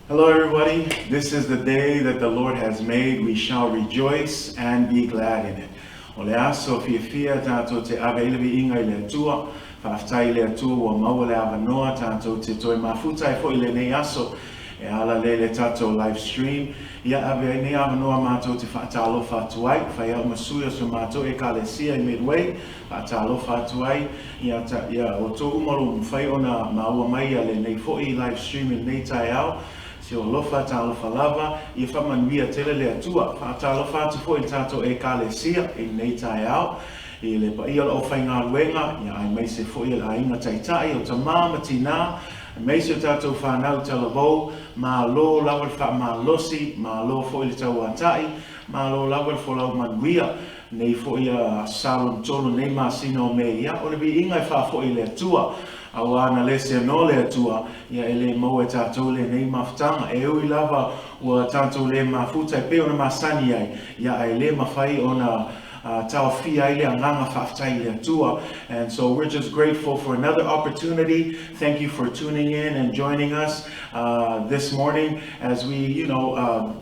Hello everybody, this is the day that the Lord has made. We shall rejoice and be glad in it. Ole aso fia tato te avelevi inga ile tua, whaftai ile tua wa maua ava noa tato te toi mafutai fo ile nei aso, e ala lele tato live stream. Ia ave nei ava noa mato te Tatalo fatuai, whai au masuia so mato e kalesia I midway, Tatalo fatuai, ia o tō umaru mwhai ona maua mai ale nei fo I live stream in nei tai au. Se o lofa talofa lava, I whamanuia tele le atua, whaatalofa te fo I tato e kalesia I nei tai au. I le pa ia o whainga ruenga, ia ai mai se fo I la inga taitai o ta mama tina, mai se tato whanau talavou, ma lo lawal wha ma losi, ma lo fo I le tau atai, ma lo lawal fo lau manuia, nei fo I salon tolo nei masino me ia, o le bi inga wha fo I le atua, awana le se no le atua ia ele mo e tatou le nei mafutanga e ui lava ua tatou le mafuta e pe ona masani ai ia ai le mawhai ona tau fia ile anganga whaftai le atua. And so we're just grateful for another opportunity. Thank you for tuning in and joining us this morning as we,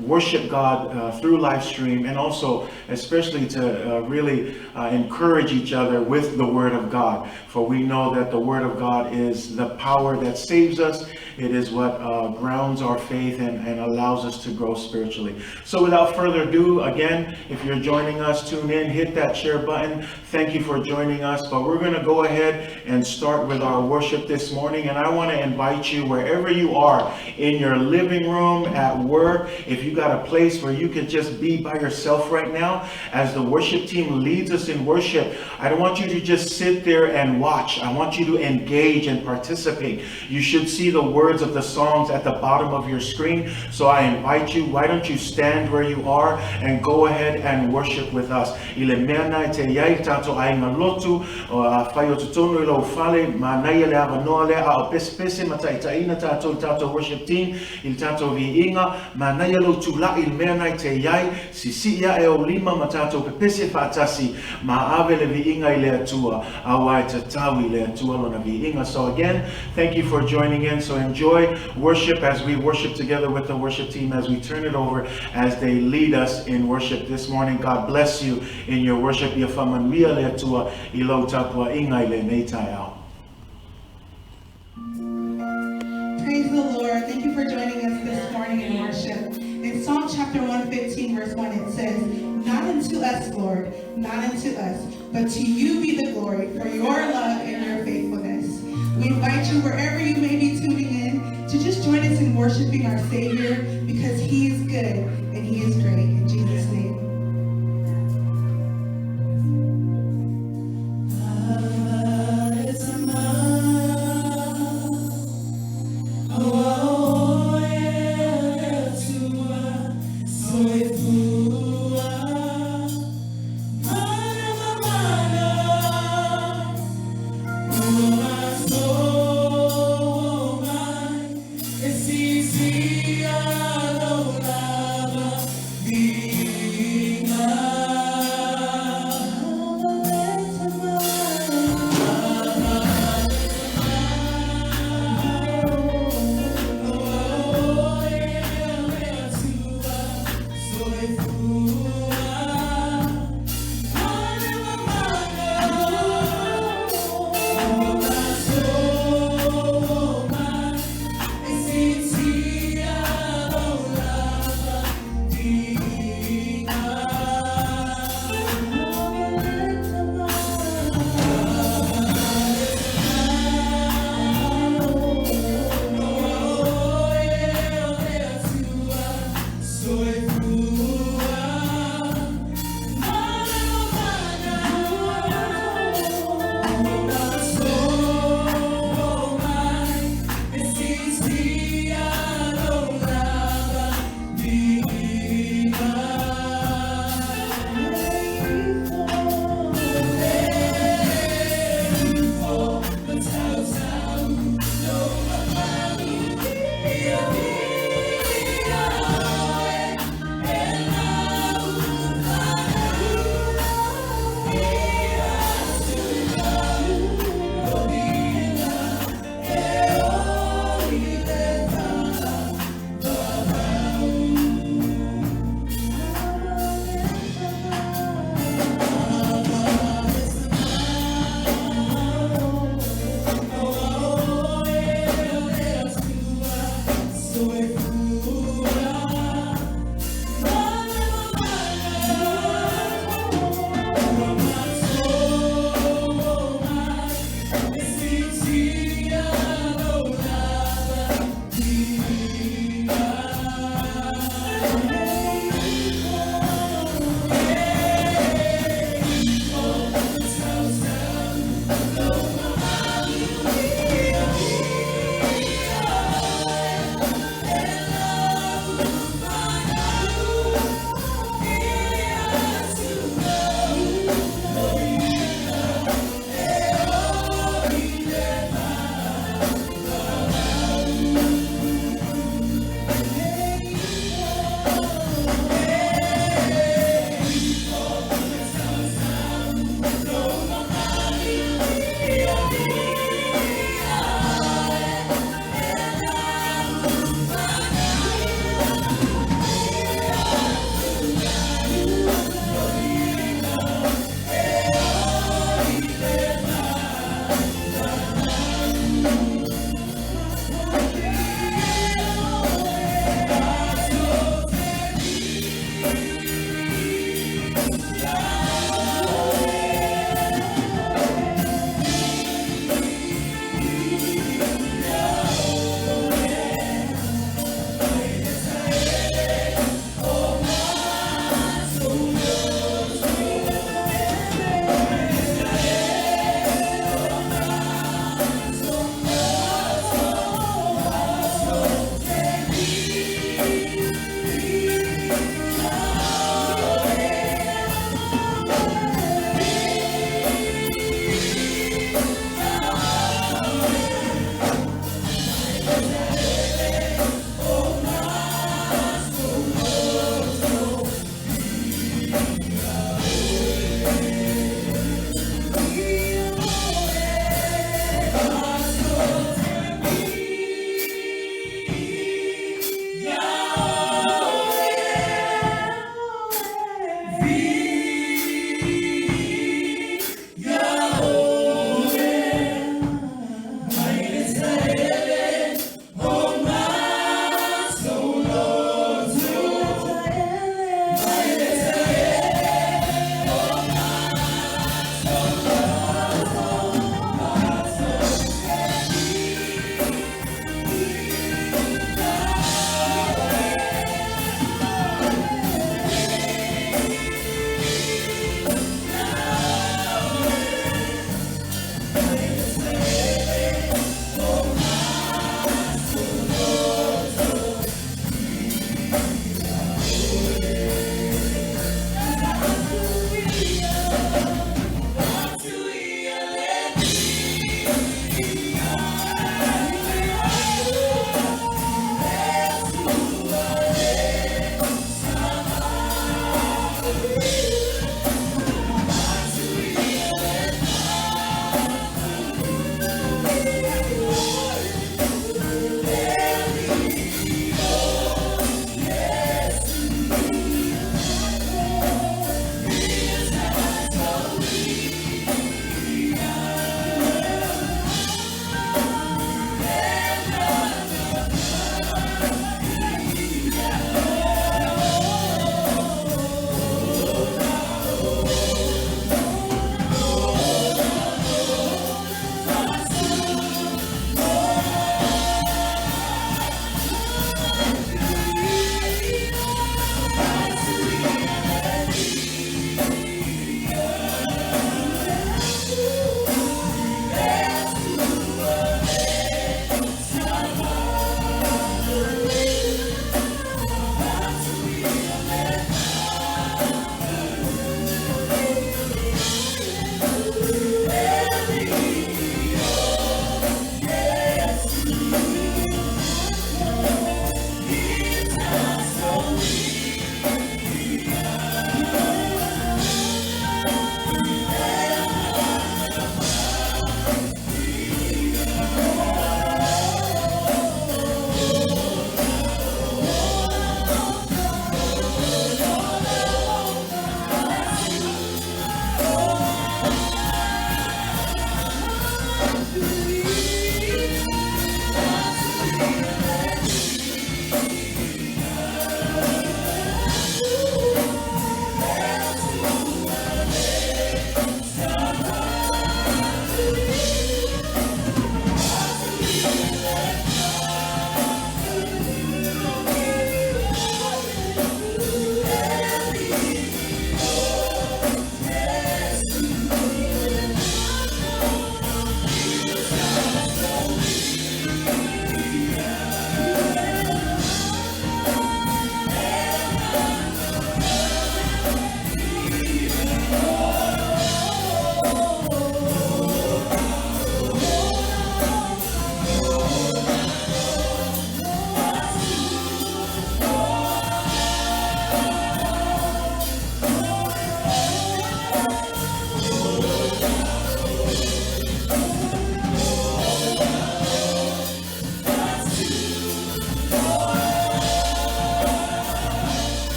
worship God through live stream, and also especially to really encourage each other with the Word of God. For we know that the Word of God is the power that saves us. It is what grounds our faith and allows us to grow spiritually. So without further ado, again, if you're joining us, tune in, hit that share button. Thank you for joining us. But we're going to go ahead and start with our worship this morning. And I want to invite you, wherever you are, in your living room, at work, if you got a place where you could just be by yourself right now, as the worship team leads us in worship, I don't want you to just sit there and watch. I want you to engage and participate. You should see the words of the songs at the bottom of your screen. So I invite you, why don't you stand where you are and go ahead and worship with us. Ile mea te iai tato ainga lotu o whai o tutonu ilo ufale ma nai ele ava noa lea a o pese ma taitaina tato worship team il tato vi inga ma nai alo tula il mea nai te iai si ia e o lima ma tato pese whaatasi ma ave le vi inga I le atua a wai te tau I le atua lona vi inga. So again, thank you for joining in. So enjoy worship as we worship together with the worship team, as we turn it over as they lead us in worship this morning. God bless you in your worship. Ia whamanuia le atua I lau tapua inga I le nei tai au. Praise the Lord. Thank you for joining us this morning in worship. In Psalm chapter 115, verse 1, it says, "Not unto us, Lord, not unto us, but to you be the glory for your love and your faithfulness." We invite you, wherever you may be tuning in, to just join us in worshiping our Savior, because He is good and He is great. In Jesus' name. It's easy, I don't love.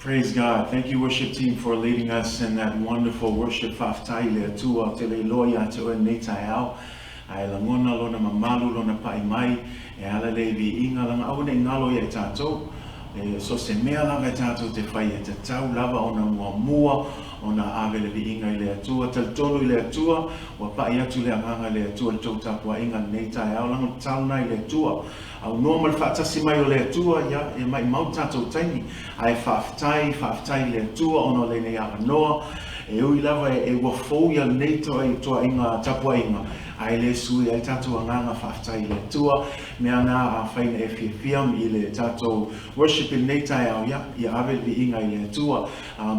Praise God. Thank you, worship team, for leading us in that wonderful worship. Faftaile tua te loya te o netaiao. Ai langona lona mamalu lona paimai. E ala levi inga langa au ne ngalo ya tato. So se mea lava tato te whai e te tau lava ona mua ona avele vi inga ile atua. Tal tonu ile atua. Wa pai atu le anganga ile atua. Le tau tapua inga netaiao. Langa tauna ile atua. Au normal fatasi mai o le atua ya e mai mau tatou taimi ai whaftai le atua ono le nei noa e ui lava e wafou ya nei toa i toa inga tapua inga ai le sui ai tatou anganga whaftai le atua mea nā a whaina e whiawhiam i le tatou worship in nei tai au ya i awe vi inga i le atua.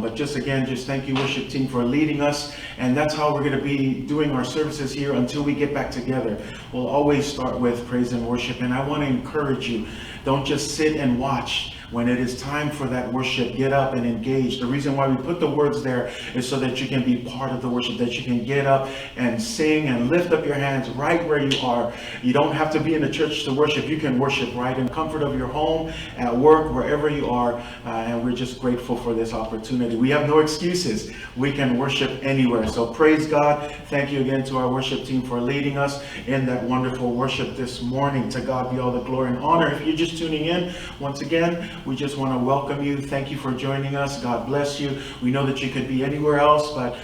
But just again, just thank you worship team for leading us, and that's how we're going to be doing our services here until we get back together. We'll always start with praise and worship, and I want to encourage you, don't just sit and watch. When it is time for that worship, get up and engage. The reason why we put the words there is so that you can be part of the worship, that you can get up and sing and lift up your hands right where you are. You don't have to be in the church to worship. You can worship right in comfort of your home, at work, wherever you are. And we're just grateful for this opportunity. We have no excuses. We can worship anywhere. So praise God. Thank you again to our worship team for leading us in that wonderful worship this morning. To God be all the glory and honor. If you're just tuning in, once again, we just want to welcome you. Thank you for joining us. God bless you. We know that you could be anywhere else, but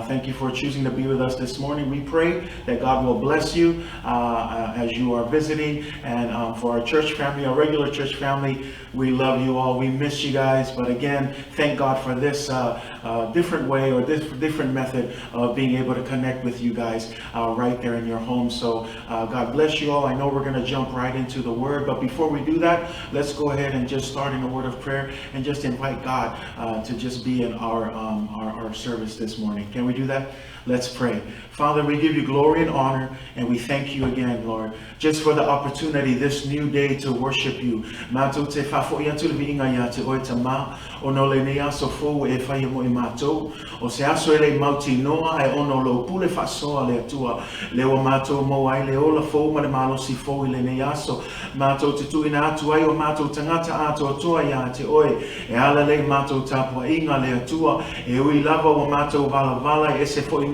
thank you for choosing to be with us this morning. We pray that God will bless you as you are visiting. And for our church family, our regular church family, we love you all. We miss you guys. But again, thank God for this different way or this different method of being able to connect with you guys right there in your home. So God bless you all. I know we're going to jump right into the word, but before we do that, let's go ahead and just start in a word of prayer and just invite God to just be in our service this morning. Can we do that? Let's pray. Father, we give you glory and honor, and we thank you again, Lord, just for the opportunity this new day to worship you.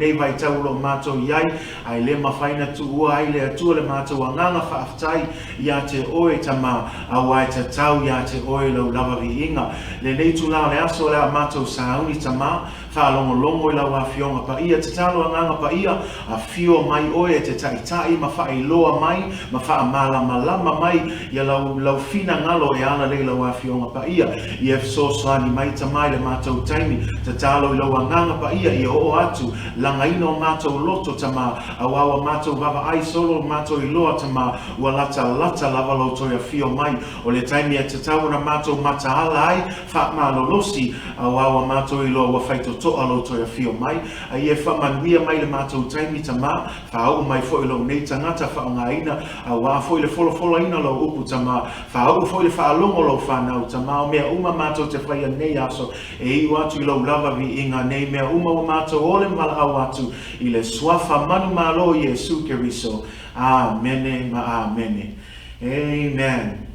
nei vai tau lo mato iai ai le mafaina tu ua ai le atua le mato anganga whaaftai ia te oe tama au ai te tau ia te oe lau lava vi inga le nei tu lao le aso le a mato sauni tama whaalongo longo i lau a fionga pa ia te talo anganga pa ia a fio mai oe te taitai ma whae loa mai ma wha malama mai ia lau fina ngalo e ana le lau a fionga pa ia ia so swani mai tamai le mato taimi te talo i lau anganga pa ia ia o atu langa ino mato loto tama awawa mato baba ai solo mato i loa tama ua lata lava lo toia fio mai o le taimi e te tau na mato mata ala ai wha malolosi awawa mato i loa ua whaito toa lo toia fio mai a ie wha manuia mai le mato taimi tama wha au mai fo i lo nei tangata wha ngā ina awa fo i le folo ina lo upu tama wha au fo i le wha alongo lo whanau tama o mea uma mato te whaia nei aso e iu atu i lo lava vi inga nei mea uma o mato ole mala au atu i le swafa manu malo Yesu Keriso. Amen. Amen. Amen.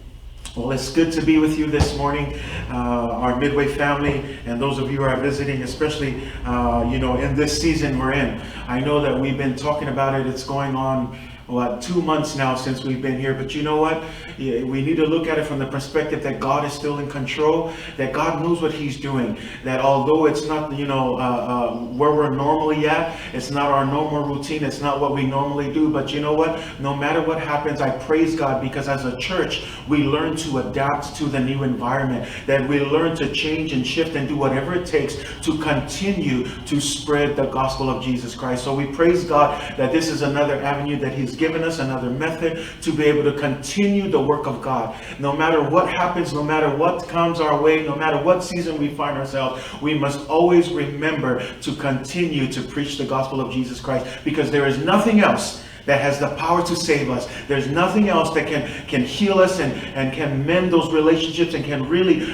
Well, it's good to be with you this morning, our Midway family, and those of you who are visiting, especially, in this season we're in. I know that we've been talking about it. It's going on, 2 months now since we've been here. But you know what? We need to look at it from the perspective that God is still in control, that God knows what He's doing, that although it's not, where we're normally at, it's not our normal routine, it's not what we normally do. But you know what? No matter what happens, I praise God, because as a church, we learn to adapt to the new environment, that we learn to change and shift and do whatever it takes to continue to spread the gospel of Jesus Christ. So we praise God that this is another avenue that He's given us, another method to be able to continue the work of God. No matter what happens, no matter what comes our way, no matter what season we find ourselves, we must always remember to continue to preach the gospel of Jesus Christ, because there is nothing else that has the power to save us. There's nothing else that can heal us and can mend those relationships and can really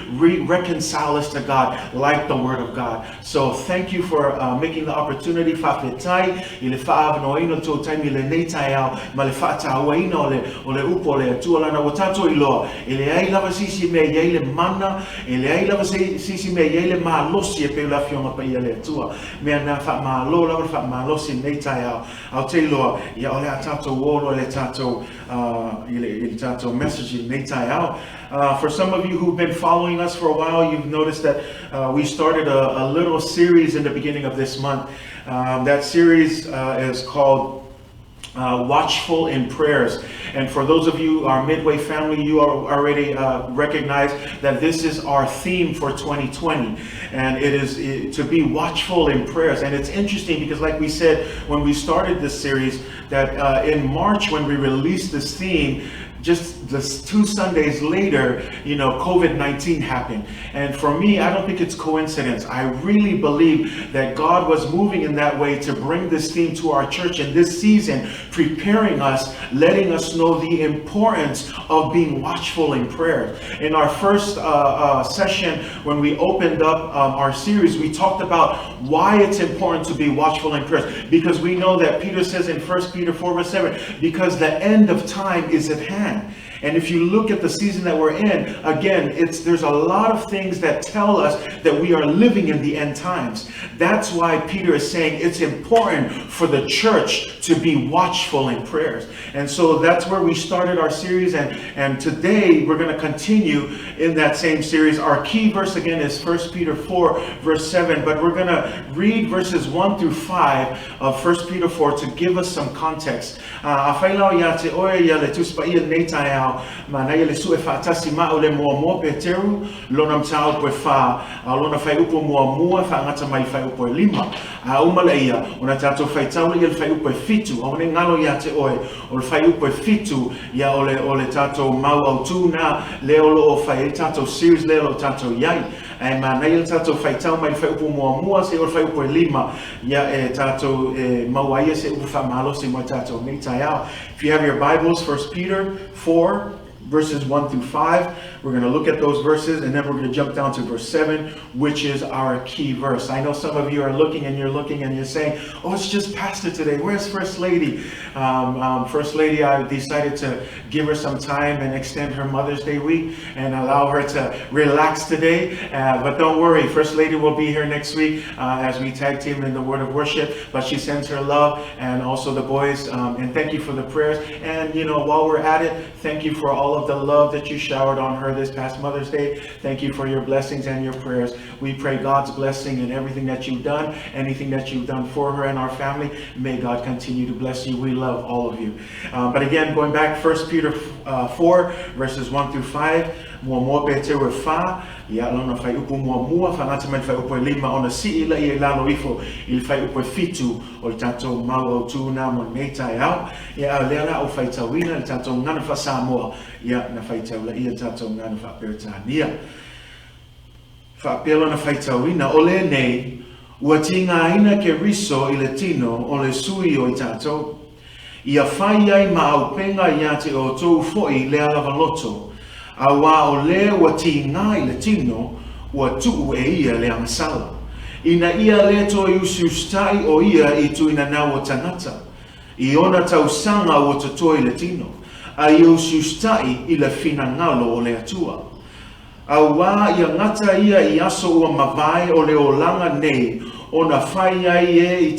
reconcile us to God like the Word of God. So thank you for making the opportunity. I'll tell you, le tato wolo le tato il tato message nei tai out. For some of you who've been following us for a while, you've noticed that we started a little series in the beginning of this month. That series is called Watchful in Prayers. And for those of you, our Midway family, you already recognize that this is our theme for 2020. And it is to be watchful in prayers. And it's interesting because, like we said when we started this series, that in March when we released this theme, just this 2 Sundays later, COVID-19 happened. And for me, I don't think it's coincidence. I really believe that God was moving in that way to bring this theme to our church in this season, preparing us, letting us know the importance of being watchful in prayer. In our first session, when we opened up our series, we talked about why it's important to be watchful in prayer. Because we know that Peter says in 1 Peter 4 verse 7, because the end of time is at hand. And if you look at the season that we're in, again, there's a lot of things that tell us that we are living in the end times. That's why Peter is saying it's important for the church to be watchful in prayers. And so that's where we started our series, and today we're going to continue in that same series. Our key verse again is 1 Peter 4 verse 7, but we're going to read verses 1 through 5 of 1 Peter 4 to give us some context. Peteru lona mtao po fa lona fai upo mua fa ngata mai fai upo lima umalaia ona tato fai tau le fai upo fitu ona ngalo ya te oe o fai upo fitu ya ole tato mau au tuna le o fai tato series le o tato yai ai manai tato fai tau mai fai upo mua se o fai upo lima ya tato mau ai se upo fa malo se mo tato nei taiao. If you have your Bibles, 1 Peter 4 verses 1 through 5. We're going to look at those verses, and then we're going to jump down to verse 7, which is our key verse. I know some of you are looking and you're saying, oh, it's just Pastor today. Where's First Lady? First Lady, I decided to give her some time and extend her Mother's Day week and allow her to relax today. But don't worry, First Lady will be here next week as we tag team in the word of worship. But she sends her love, and also the boys. And thank you for the prayers. And, while we're at it, thank you for all of the love that you showered on her this past Mother's Day. Thank you for your blessings and your prayers. We pray God's blessing in everything that you've done, anything that you've done for her and our family. May God continue to bless you. We love all of you. But again, going back, 1 Peter 4, verses 1 through 5. Mua Peteru fa ya lona fai upu mua fa ngata man fai upu lima ona si ila I lalo ifo il fai upu fitu o tato mau tu na mon meta ya lela o fai tawina il tato ngana fa Samoa ya na fai tawla I tato ngana fa Peretania fa pelo na fai tawina ole nei ua tinga ina ke riso I latino o le sui o tato ia fai ai ma au penga ia te o tou foi le ala valoto awa o le wa tinga I latino wa tu ia le angsala ina ia le to usustai o ia I tu ina na o tangata I ona tausanga o to latino a usustai I le fina ngalo o le atua awa ia ngata ia I aso o mavai o le olanga nei ona fai ai e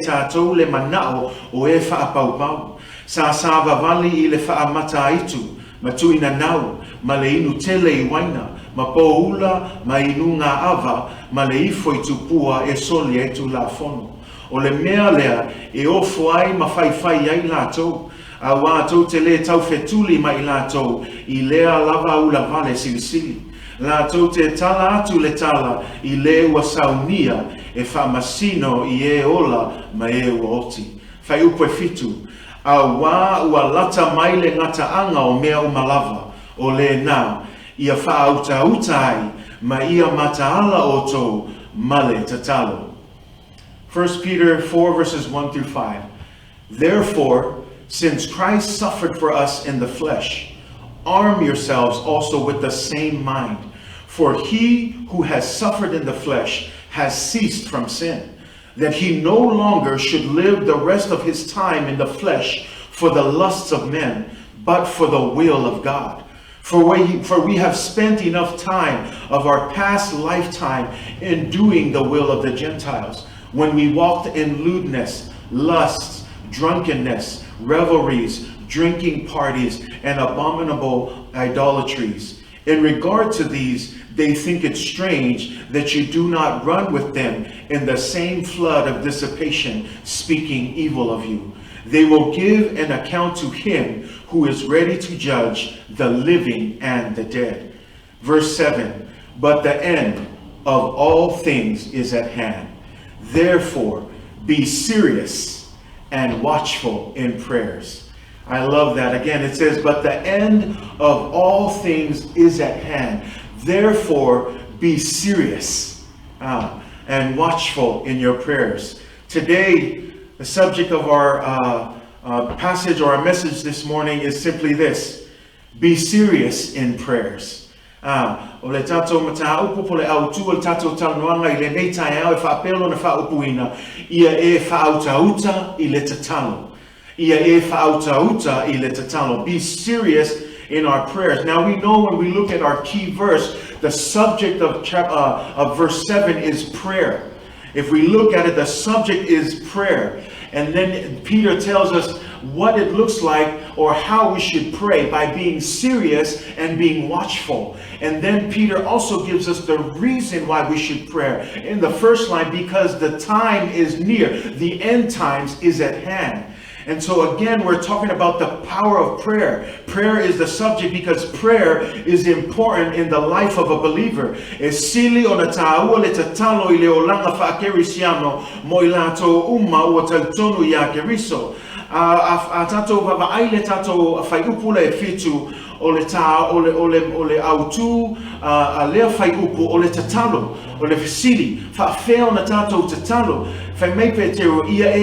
tatou le manao o e wha apau sa vavali I le wha mata itu ma tuina nau, ma le inu tele I waina, ma poula, ma inu ngā ava, ma le ifo I tupua e soli e tu la fono. O le mea lea, e ofo ai ma fai ai lātou, a wātou te le tau fetuli ma I lātou, I lea lava ula vale silisili. Lātou te tala atu le tala, I le ua saunia, e wha masino I e ola, ma e ua oti. Fai upo e fitu, a wā ua lata mai le ngata anga o mea o malava, o le nā, ia wha auta ai, ma ia mataala o tō, male tatalo. 1 Peter 4 verses 1 through 5. Therefore, since Christ suffered for us in the flesh, arm yourselves also with the same mind. For he who has suffered in the flesh has ceased from sin, that he no longer should live the rest of his time in the flesh for the lusts of men, but for the will of God. For we have spent enough time of our past lifetime in doing the will of the Gentiles, when we walked in lewdness, lusts, drunkenness, revelries, drinking parties, and abominable idolatries. In regard to these, they think it strange that you do not run with them in the same flood of dissipation, speaking evil of you. They will give an account to him who is ready to judge the living and the dead. Verse 7, but the end of all things is at hand. Therefore, be serious and watchful in prayers. I love that. Again, it says, but the end of all things is at hand. Therefore, be serious and watchful in your prayers. Today, the subject of our passage or our message this morning is simply this: be serious in prayers. O le tato mata upu po le autu o le tato taunoanga I le nei tae au e whaapelo na whaupuina ia e whaauta uta I le tatalo. Ia e whautauta I le tatalo. Be serious in our prayers. Now we know when we look at our key verse, the subject of verse 7 is prayer. If we look at it, the subject is prayer. And then Peter tells us what it looks like or how we should pray by being serious and being watchful. And then Peter also gives us the reason why we should pray. In the first line, because the time is near. The end times is at hand. And so again, we're talking about the power of prayer. Prayer is the subject because prayer is important in the life of a believer. E sili o na tāua le tatalo I le olanga whaakerisiano mo I lato uma ua tautonu ia keriso. A tatou vavaai le tatou whaiupula e fitu o le tā, o le autu, a lea whaiupu o le tatalo, o le fisili. Whaafeo na tatou tatalo. Whai mei Peteru, ia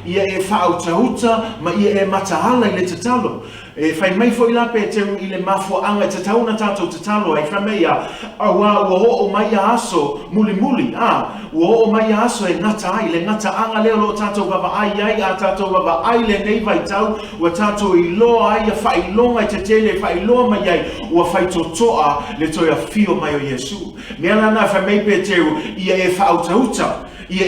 e whautauta, ma ia e matahala I le tatalo. Whai mei fo ila Peteru I le mafuanga tatau na tatou tatalo, ai whai mei a ua o mai aso muli, ua o mai aso e ngata ai, le ngata anga leo lo tatou baba ai a tatou baba ai le nei vai tau, ua tatou I loa ai a whai longa I te tele, whai loa mai ai, ua whai totoa le toi a fio mai o Yesu. Mea lana whai mei Peteru, ia e whautauta. It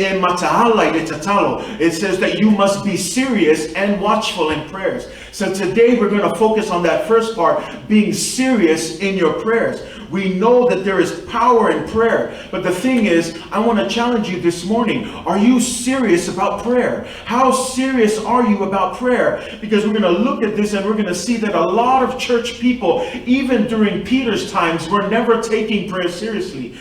says that you must be serious and watchful in prayers. So today we're going to focus on that first part, being serious in your prayers. We know that there is power in prayer. But the thing is, I want to challenge you this morning. Are you serious about prayer? How serious are you about prayer? Because we're going to look at this and we're going to see that a lot of church people, even during Peter's times, were never taking prayer seriously.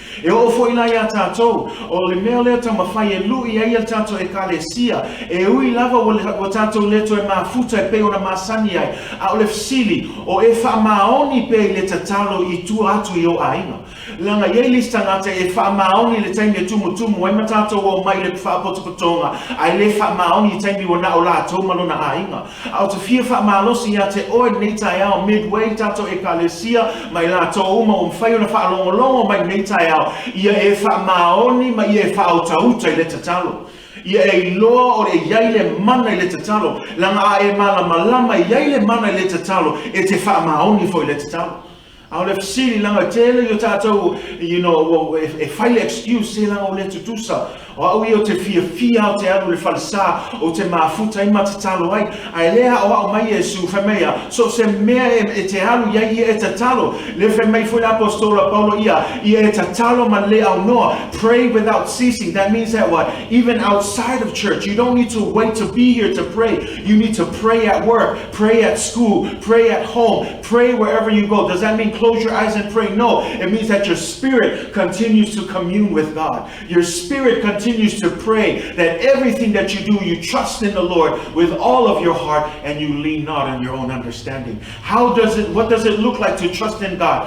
Langa ye lista ngata e wha maoni le taimi e tumu wai matato o mai le whaapotopotonga ai le wha maoni taimi o na o la tōmalo na ainga au te fia wha maalosi ia te oe neitai au midway tato e kalesia mai la tō uma o mwhai o na wha alongolongo mai neitai au ia e wha maoni ma ia e wha autauta I le tatalo. Ia e loa o le iai le mana I le tatalo. Langa a e malama iai le mana I le tatalo e te wha maoni fo I le tatalo. Au le fisili langa tele yo tātou, e whaile excuse se langa o le tutusa. O au I o te fia o te anu le falsa, o te mafuta I matatalo ai. Ai lea o au mai Yesu whamea, so se mea e te alu iai I e tatalo. Le whamei fui apostola Paulo ia e tatalo man le au noa. Pray without ceasing. That means that what? Even outside of church, you don't need to wait to be here to pray. You need to pray at work, pray at school, pray at home, pray wherever you go. Does that mean close your eyes and pray? No, it means that your spirit continues to commune with God. Your spirit continues to pray, that everything that you do, you trust in the Lord with all of your heart and you lean not on your own understanding. What does it look like to trust in God?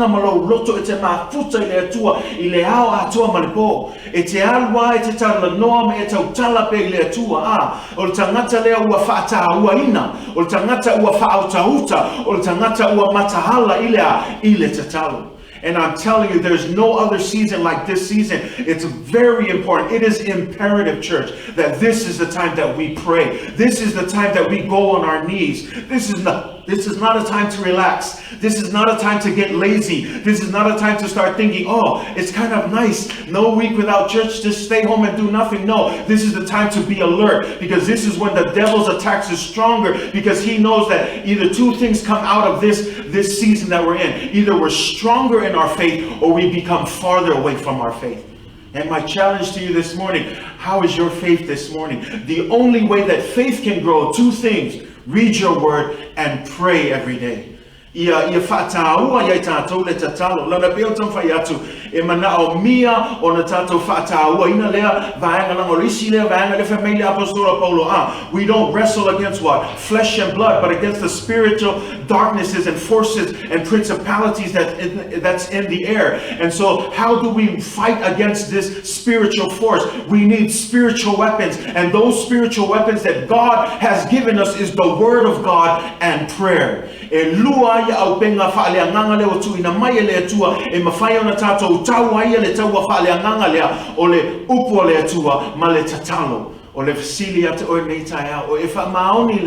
Loto e te mafuta I le atua I le ao atua malipo e te alwa e te tala noa me e tau tala pe I le atua o le tangata lea ua whaata ua ina o le tangata ua whaauta o le tangata ua matahala I le tatalo. And I'm telling you, there's no other season like this season. It's very important. It is imperative, church, that this is the time that we pray. This is the time that we go on our knees. This is not a time to relax. This is not a time to get lazy. This is not a time to start thinking, oh, it's kind of nice. No week without church, just stay home and do nothing. No, this is the time to be alert because this is when the devil's attacks is stronger because he knows that either two things come out of this season that we're in. Either we're stronger in our faith or we become farther away from our faith. And my challenge to you this morning, how is your faith this morning? The only way that faith can grow, two things: read your word and pray every day. ia whaataua ia tātou le tatalo. Lana peo tam whai atu e mana o mia o na tātou whaataua. Ina lea vaenga lango risi lea vaenga le whamei le apostola Paulo. We don't wrestle against what? Flesh and blood, but against the spiritual darknesses and forces and principalities that's in the air. And so how do we fight against this spiritual force? We need spiritual weapons. And those spiritual weapons that God has given us is the Word of God and prayer. E lua ia au penga whaaleanganga leo tu ina mai le atua e mawhai ona tātou tau ai le taua whaaleanganga lea o le upo le atua ma le tatalo o le fasili ate o nei taia o e wha maoni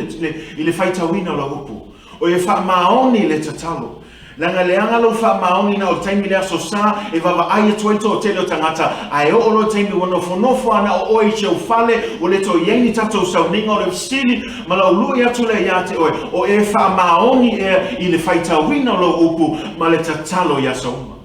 i le whaitawina la upo o e wha maoni le tatalo langa leanga lo wha maoni na o taimi lea so sa e wawa aia tuaito o tele o tangata ai o lo taimi wana whanofo ana o oi cheo whale o le to ieni tatou sauninga o le fasili ma lau lui atu le iate oe o e wha maoni e i le whaitawina lo upu ma le tatalo ia sauma.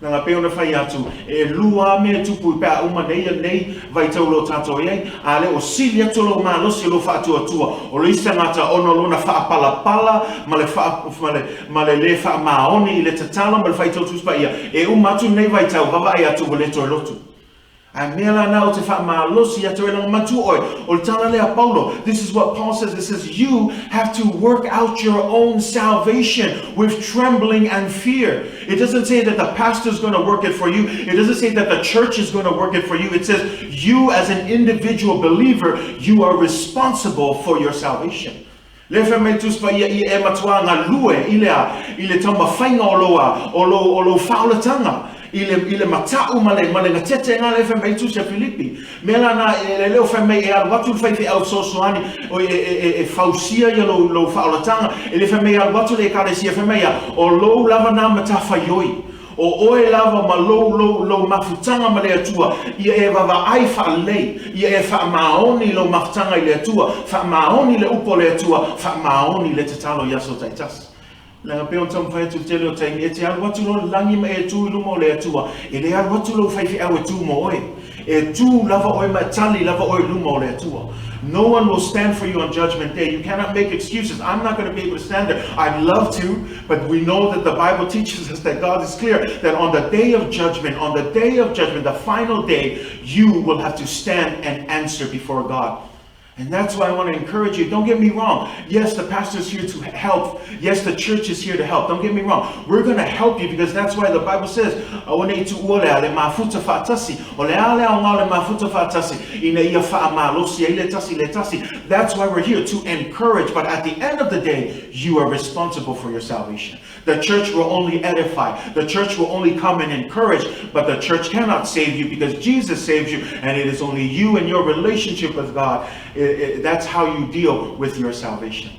Nanga peo na whai atu e lua me tupu i pēa uma nei vai tau lo tātou iei a le o sili atu lo maa losi lo whaatu atua o lo isa ngata ono lo na wha pala ma le wha maoni i le tatalo ma le whai tau tuspa ia e atu nei vai tau wawa ai atu o le toi lotu. A mela na o te wha maa losi atu e lang matu oi o le tana lea Paulo. This is what Paul says. It says you have to work out your own salvation with trembling and fear. It doesn't say that the pastor is going to work it for you. It doesn't say that the church is going to work it for you. It says you as an individual believer, you are responsible for your salvation. Le whamei tuspa ia i e matua ngā lue i le tau mawhainga o loa o lo whaulatanga. Ile matau male nga tete nga le whamei tu se Filipi. Mela na le leo whamei e alu watu whai au sosoani o e fausia ia lo whaulatanga. E le whamei alu watu le karesia whamei o lo lava na matawhaioi. O oe lava ma lo mafutanga ma le atua. Ia e wawa ai whaalei. Ia e wha maoni lo mafutanga i le atua. Wha maoni le upo le atua. Wha maoni le tatalo yaso taitasi. Langa peo tam whai tu tele o taimi, e te alu watu lo langi ma e tu ilumo le atua, e le alu watu lo whaifi au e tu mo oe, e tu lava oe ma tali lava oe lumo le atua. No one will stand for you on Judgment Day. You cannot make excuses. I'm not going to be able to stand there. I'd love to, but we know that the Bible teaches us that God is clear that on the day of judgment, the final day, you will have to stand and answer before God. And that's why I want to encourage you. Don't get me wrong. Yes, the pastor is here to help. Yes, the church is here to help. Don't get me wrong. We're going to help you because that's why the Bible says, that's why we're here, to encourage. But at the end of the day, you are responsible for your salvation. The church will only edify. The church will only come and encourage. But the church cannot save you because Jesus saves you. And it is only you and your relationship with God. That's how you deal with your salvation.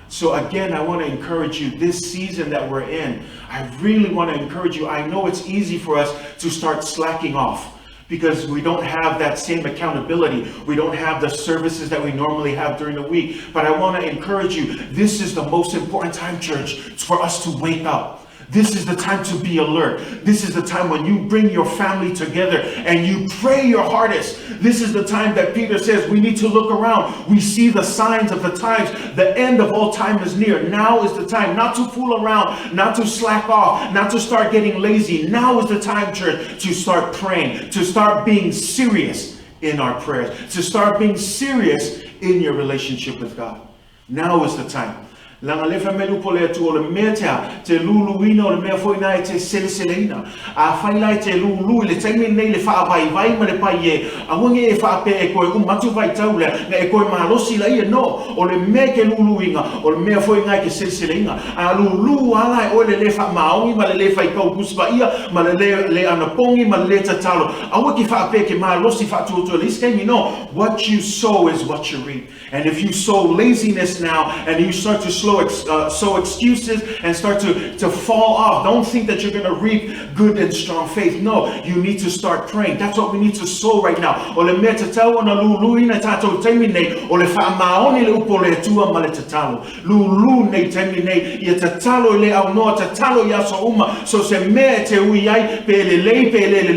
So again, I want to encourage you this season that we're in. I really want to encourage you. I know it's easy for us to start slacking off because we don't have that same accountability. We don't have the services that we normally have during the week. But I want to encourage you. This is the most important time, church. It's for us to wake up. This is the time to be alert. This is the time when you bring your family together and you pray your hardest. This is the time that Peter says we need to look around. We see the signs of the times. The end of all time is near. Now is the time not to fool around, not to slack off, not to start getting lazy. Now is the time, church, to start praying, to start being serious in our prayers, to start being serious in your relationship with God. Now is the time. Langa lefa melu pole tu ole metea te luluina ole mea foi nai te seleseleina a whailai te lulu le taimi nei le wha vai vai ma le pai e a hunge e wha pe e koe umatu vai taule na e koe mahalosi la ia no ole me ke luluinga ole mea foi ngai ke seleseleina a lulu ala e ole le wha maongi ma le wha i kau kuspa ia ma le anapongi ma le tatalo a wiki wha pe ke mahalosi wha tuotu le iskaimi no what you sow is what you reap. And if you sow laziness now and you start to sow excuses and start to fall off, don't think that you're going to reap good and strong faith. No, you need to start praying. That's what we need to sow right now. O le mea tatalo na lulu ina tatou taimi nei o le whaamaoni le upo le tua ma le tatalo. Lulu nei taimi nei ia tatalo le au noa tatalo ia so uma so se mea te ui ai pe le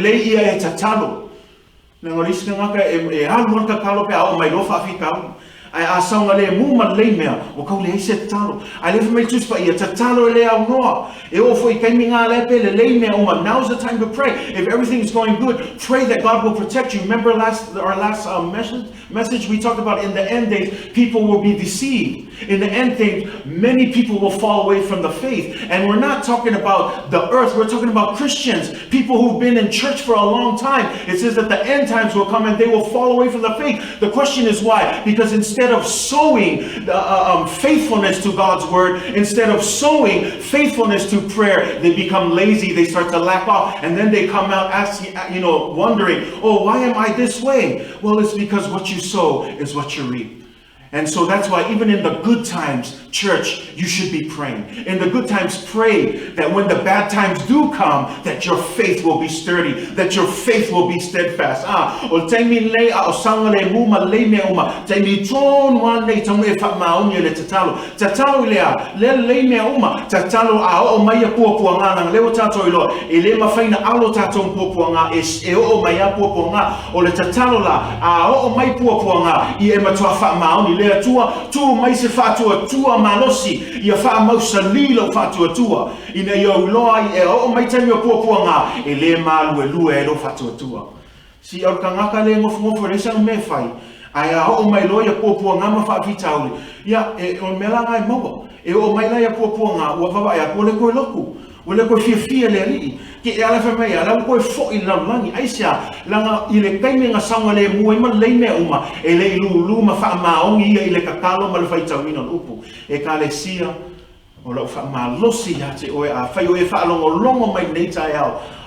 lei ia e tatalo. Nga ngorisi ngaka e alu ka kalo pe au mai lofa afikau. ai asonga le muma le mea o kau le ise tatalo ai le mai tus pa ia tatalo le au noa e o foi kai minga le pe le mea uma. Now's the time to pray. If everything is going good, pray that God will protect you. Remember our last message we talked about in the end days, people will be deceived. In the end days, many people will fall away from the faith. And we're not talking about the earth, we're talking about Christians, people who've been in church for a long time. It says that the end times will come and they will fall away from the faith. The question is why? Because instead of sowing faithfulness to God's word, instead of sowing faithfulness to prayer, they become lazy, they start to lack off, and then they come out asking, wondering, oh, why am I this way? Well, it's because what you sow is what you reap. And so that's why even in the good times, church, you should be praying. In the good times, pray that when the bad times do come, that your faith will be sturdy, that your faith will be steadfast. Le tua mai se fatua tua malosi ia fa mau salilo fatua tua ina yo loi e o mai tami o puanga e le malu e lue e lo fatua tua si au kangaka le ngofo re sang me fai ai o mai loi e puanga ma fa fitauli ia e o melanga e mo e o mai la e puanga o va ia ko le ko loku o le ko fia le ri ki e ala fa mai ala ko fo i la langi aisia langa i le kaimi nga sanga le mu ma le me uma e le lu ma fa maongi i le kakalo ma le fai tawino upu e ka le sia o lo fa ma losi ya te o a fa o e fa longo mai nei tai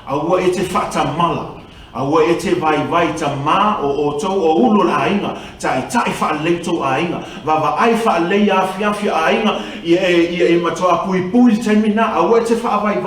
au e te fa ta mala au e te vai ta ma o to o ulu la inga tai fa le to ainga va ai fa le ya fia ainga e ma to a pui termina au e te fa vai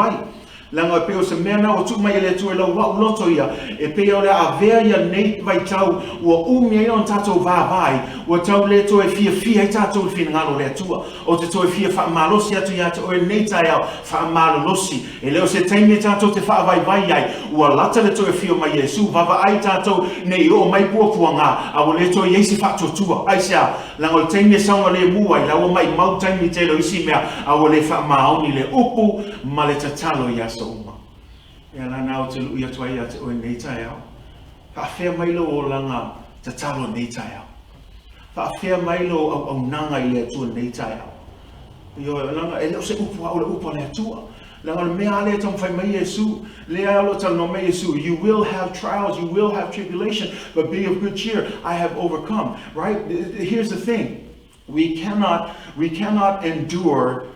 langa peo se mena o tu mai le tu lo wa loto ia e peo le avea ia nei vai tau o umi on tato va vai o tau le to e fia tato fin ngalo le tua o te to e fia fa malosi atu ia o nei tai fa malosi e le o se taimi tato te fa vai ai o lata le to e fia mai Yesu va ai tato nei o mai puanga a o le to Yesu fa to tua ai sia langa o taimi sa le muai la o mai mau taimi te lo isi mea a o le fa maoni le upu ma le tatalo ia uma e ala nau te luia tuai ate o nei tai au fa fea mailo o langa te talo nei tai au fa fea mailo au nanga i le atua nei tai au io langa e leo se upu au le upu le atua langa le mea ale tam fai mai Yesu le alo tam no mai Yesu you will have trials, you will have tribulation, but be of good cheer, I have overcome. Right? Here's the thing, we cannot endure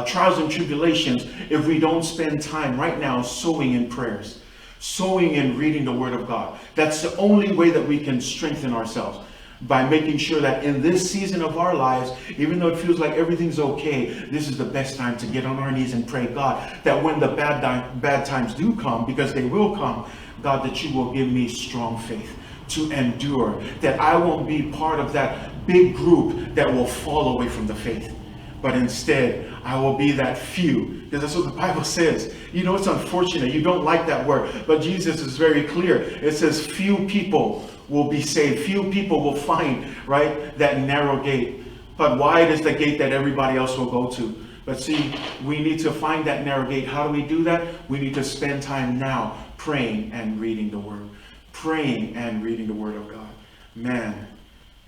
trials and tribulations if we don't spend time right now sowing in prayers, sowing and reading the Word of God. That's the only way that we can strengthen ourselves, by making sure that in this season of our lives, even though it feels like everything's okay, this is the best time to get on our knees and pray, God, that when the bad times do come, because they will come, God, that you will give me strong faith to endure, that I won't be part of that big group that will fall away from the faith. But instead, I will be that few. Because that's what the Bible says. You know, it's unfortunate. You don't like that word. But Jesus is very clear. It says few people will be saved. Few people will find, right, that narrow gate. But wide is the gate that everybody else will go to. But see, we need to find that narrow gate. How do we do that? We need to spend time now praying and reading the Word. Praying and reading the Word of God. Man.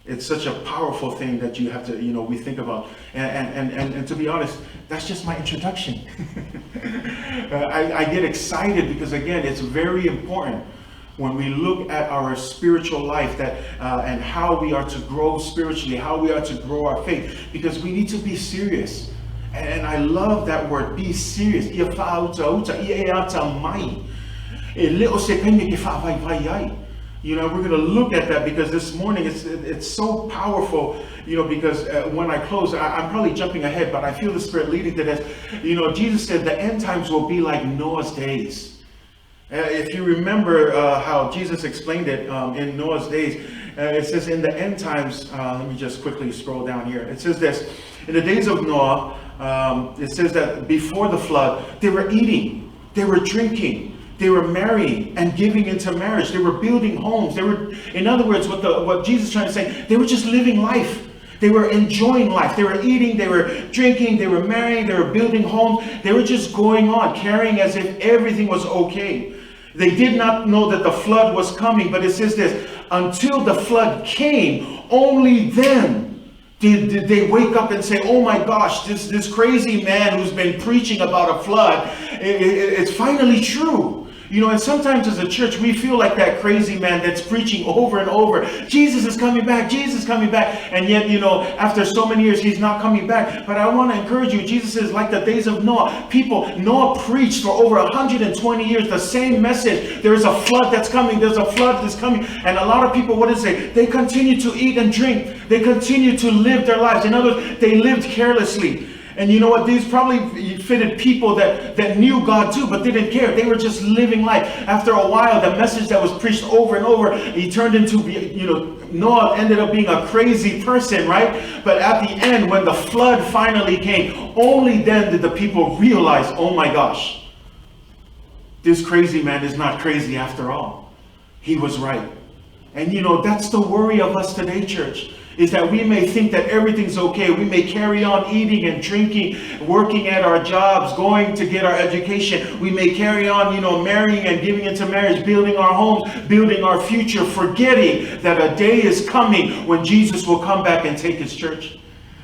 It's such a powerful thing that you have to, we think about. And to be honest, that's just my introduction. I get excited because, again, it's very important when we look at our spiritual life and how we are to grow spiritually, how we are to grow our faith, because we need to be serious. And I love that word, be serious. We're going to look at that because this morning it's so powerful, because when I close, I'm probably jumping ahead, but I feel the Spirit leading to this. Jesus said the end times will be like Noah's days. If you remember how Jesus explained it in Noah's days, it says in the end times, let me just quickly scroll down here. It says this, in the days of Noah, it says that before the flood, they were eating, they were drinking, They were marrying and giving into marriage. They were building homes. They were, in other words, what Jesus is trying to say, they were just living life. They were enjoying life. They were eating, they were drinking, they were marrying, they were building homes. They were just going on, carrying as if everything was okay. They did not know that the flood was coming, but it says this, until the flood came, only then did they wake up and say, oh my gosh, this crazy man who's been preaching about a flood, it's finally true. You know, and sometimes as a church, we feel like that crazy man that's preaching over and over, Jesus is coming back, Jesus is coming back. And yet, you know, after so many years, he's not coming back. But I want to encourage you, Jesus is like the days of Noah. Noah preached for over 120 years the same message. There's a flood that's coming, there's a flood that's coming. And a lot of people, what does it say? They continue to eat and drink. They continue to live their lives. In other words, they lived carelessly. And you know what? These probably fitted people that knew God too, but didn't care. They were just living life. After a while, the message that was preached over and over, he turned into, you know, Noah ended up being a crazy person, right? But at the end, when the flood finally came, only then did the people realize, oh my gosh, this crazy man is not crazy after all. He was right. And you know, that's the worry of us today, church. Is that we may think that everything's okay. We may carry on eating and drinking, working at our jobs, going to get our education. We may carry on, you know, marrying and giving into marriage, building our homes, building our future, forgetting that a day is coming when Jesus will come back and take his church.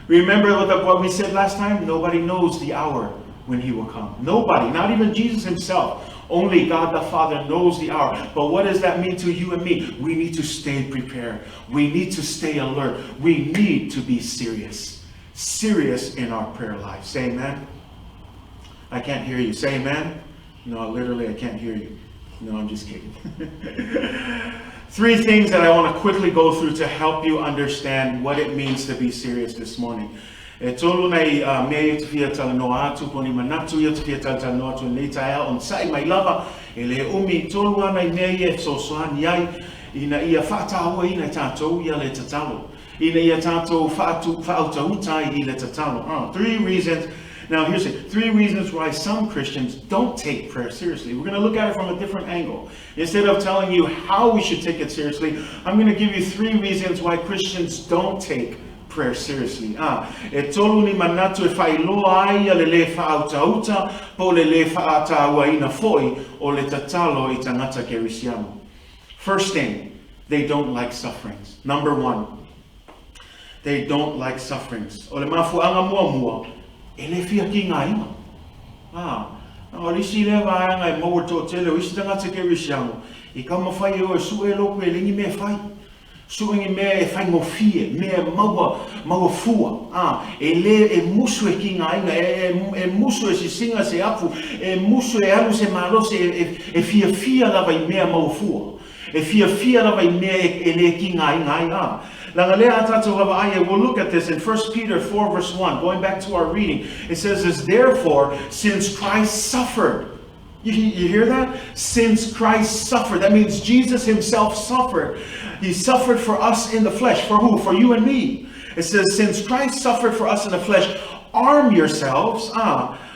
Remember what we said last time? Nobody knows the hour when he will come. Nobody, not even Jesus himself. Only God the Father knows the hour. But what does that mean to you and me? We need to stay prepared. We need to stay alert. We need to be serious. Serious in our prayer life. Say amen. I can't hear you. Say amen. No, literally I can't hear you. No, I'm just kidding. 3 things that I want to quickly go through to help you understand what it means to be serious this morning. Tolu nei me te fia tala no atu poni manatu ia te fia tala no atu nei tae on sai mai lava ele umi tolu ana nei so soani ai ina ia fata ina tato ia le tatalo ina ia tato fatu utai ile tatalo. 3 reasons. Now here's it. 3 reasons why some Christians don't take prayer seriously. We're going to look at it from a different angle. Instead of telling you how we should take it seriously, I'm going to give you 3 reasons why Christians don't take prayer seriously. E tolu ni manatu e fai loa ai le le whaauta po le le whaataua ina foi o le tatalo I tangata kerisiano. First thing, they don't like sufferings. Number 1, they don't like sufferings. O le mafuanga mua e le fia ki ngā inga. O lisi le vaanga e maua tō tele o isi tangata kerisiano. I ka mawhai o e su e loko e lingi me fai. Suingi me e whai ngofie, me e maua fua. E le e musu e ki ngā inga, e musu e si singa se apu, e musu e alu se malose, e fia lava I mea maua fua. E fia lava I mea e le ki ngā inga. Langa lea atato lava aia, we'll look at this in 1 Peter 4 verse 1, going back to our reading. It says, therefore, since Christ suffered. You hear that? Since Christ suffered. That means Jesus himself suffered. He suffered for us in the flesh. For who? For you and me. It says, since Christ suffered for us in the flesh, arm yourselves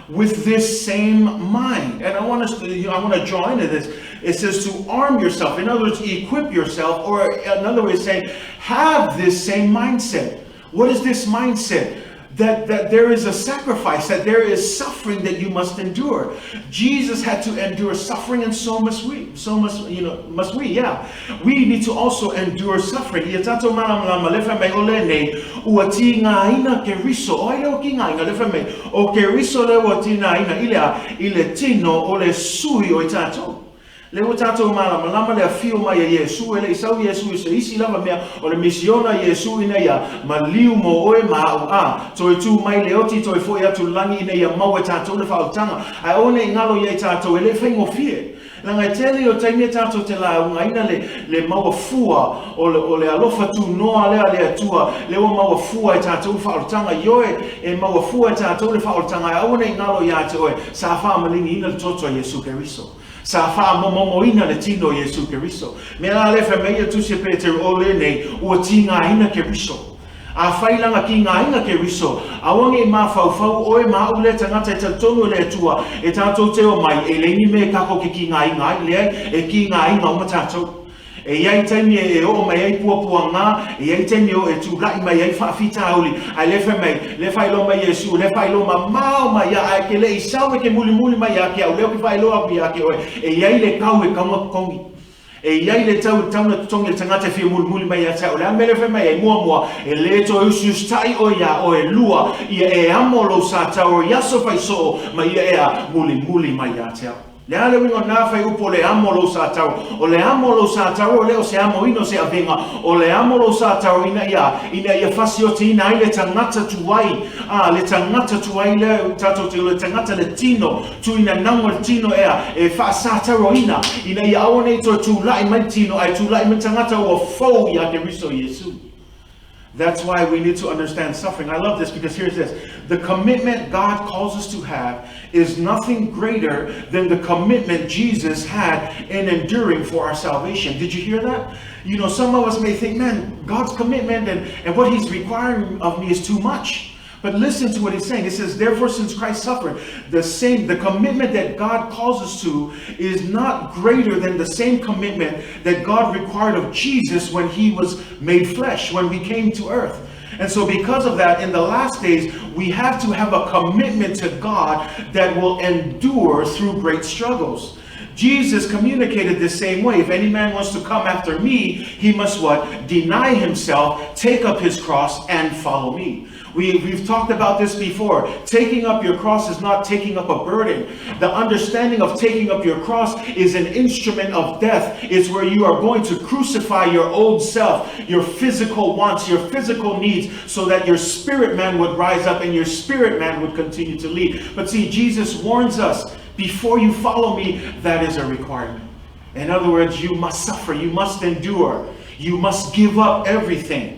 with this same mind. And I want to draw into this. It says to arm yourself. In other words, equip yourself. Or another way of saying, have this same mindset. What is this mindset? That there is a sacrifice, that there is suffering that you must endure. Jesus had to endure suffering, and so must we. Must we, yeah. We need to also endure suffering. Le tato malama le afio mai Yesu ele isau Yesu se isi lava mea o le misiona Yesu ina ia maliu mo oe ma to tu mai le oti to foi atu langi ina ia mau tato le fautanga ai one ngalo ye tato ele fengo fie langa tele o taime tato te la unga ina le mau fua o le alofa tu noa le atua le o mau fua tato fautanga yoe e mau fua tato le fautanga ai one ngalo ya te oe sa fa malingi ina toto Yesu Keriso. Sa fa momoina le tino Yesu Keriso. Me la le fa meia tu se Peteru o le nei o tinga ina Keriso. A whailanga ki ngā inga ke riso. Awange mā whauwhau oe mā ule tangata e tatonu le tua. E tātou te o mai, e leini me kako ki ngā inga, e ki ngā inga o tātou. E iai taimi e o mai ai puapua ngā, e iai taimi o e tūrai mai ai whaafita auli, ai lewe mai, le whailo mai Yesu, le whailo ma mau mai a ke le isau e ke muli mai a ke au, leo ki whailo api a ke oe, e iai le kau e kaunga kongi. E iai le tauna tongi tangata whia muli mai a tau, le amelewe mai ai mua, e le to usus tai o ia o e lua, ia e amolo sa tau o yaso fai so, ma ia e a muli mai a tau. Le ale wingo nā whai upo le amolo sa tau. O le amolo sa tau o leo se amo ino se avenga. O le amolo sa tau ina ia whasi o te ina ai le tangata tuai. Le tangata tuai le tato te le tangata le tino. Tu ina nango le tino ea. E wha sa tau o ina. Ina ia aone to tu lai mai tino. Ai tu lai mai tangata o fau ia te riso Yesu. That's why we need to understand suffering. I love this because here's this. The commitment God calls us to have is nothing greater than the commitment Jesus had in enduring for our salvation. Did you hear that? You know, some of us may think, man, God's commitment and what he's requiring of me is too much. But listen to what he's saying. It says, therefore, since Christ suffered, the commitment that God calls us to is not greater than the same commitment that God required of Jesus when he was made flesh, when we came to earth. And so because of that, in the last days, we have to have a commitment to God that will endure through great struggles. Jesus communicated the same way. If any man wants to come after me, he must what? Deny himself, take up his cross, and follow me. We've talked about this before. Taking up your cross is not taking up a burden. The understanding of taking up your cross is an instrument of death. It's where you are going to crucify your old self, your physical wants, your physical needs, so that your spirit man would rise up and your spirit man would continue to lead. But see, Jesus warns us, before you follow me, that is a requirement. In other words, you must suffer, you must endure, you must give up everything.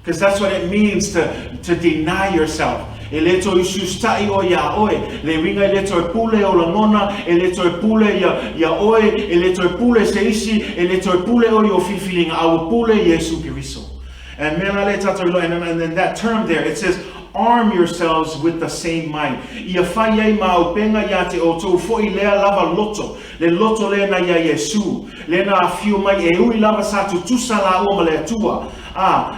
Because that's what it means to deny yourself. Eleto isustai o ya oe, le ringa eleto e pule o langona, eleto e pule ya oe, eleto e pule se isi, eleto e pule o yo fifilinga, au pule Yesu Kiriso. And then that term there, it says, arm yourselves with the same mind. Ia whaiei maupenga ia te o tau foi lea lava loto. Le loto lea na ia Yesu. Le na awhiu mai e ui lava sa tutusa la uma lea tua.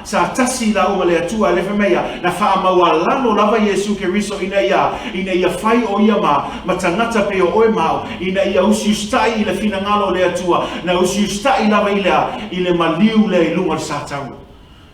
Sa tasi la uma lea tua. Le whamea na wha maua lano lava Yesu Kiriso ina ia whai o ia ma tangata pe o oe mau. Ina ia usiustai i le finangalo lea tua. Na usiustai lava i le maliu le lunga sa tau.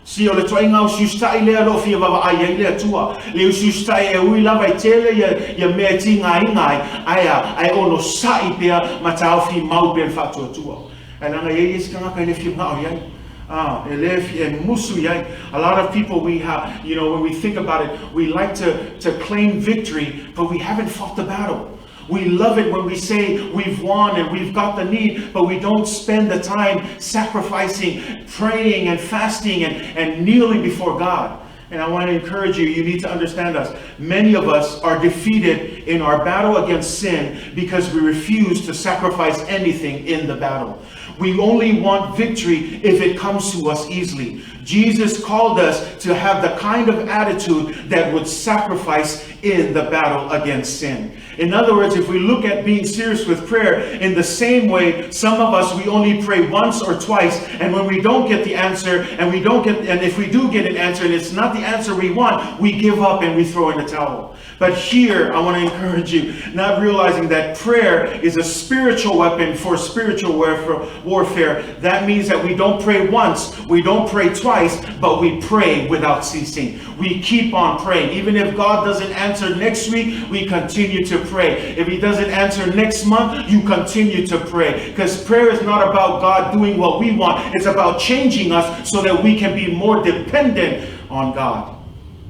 Si o le toinga o siustai lea lo fia wawa ai lea tua. Le siustai e ui lava i tele ia mea ti ngā ingai. Ai ono sai pia ma tau fi mau pia whatua tua. E nanga iei isi kangaka i le fia ngā o iai. E musu iai. A lot of people we have, you know, when we think about it, we like to claim victory, but we haven't fought the battle. We love it when we say we've won and we've got the need, but we don't spend the time sacrificing, praying and fasting and kneeling before God. And I want to encourage you, you need to understand us. Many of us are defeated in our battle against sin because we refuse to sacrifice anything in the battle. We only want victory if it comes to us easily. Jesus called us to have the kind of attitude that would sacrifice in the battle against sin. In other words, if we look at being serious with prayer in the same way, some of us, we only pray once or twice, and when we don't get the answer, and if we do get an answer and it's not the answer we want, we give up and we throw in the towel. But here, I want to encourage you, not realizing that prayer is a spiritual weapon for spiritual warfare. That means that we don't pray once, we don't pray twice, but we pray without ceasing. We keep on praying. Even if God doesn't answer next week, we continue to pray. If he doesn't answer next month, you continue to pray. Because prayer is not about God doing what we want. It's about changing us so that we can be more dependent on God.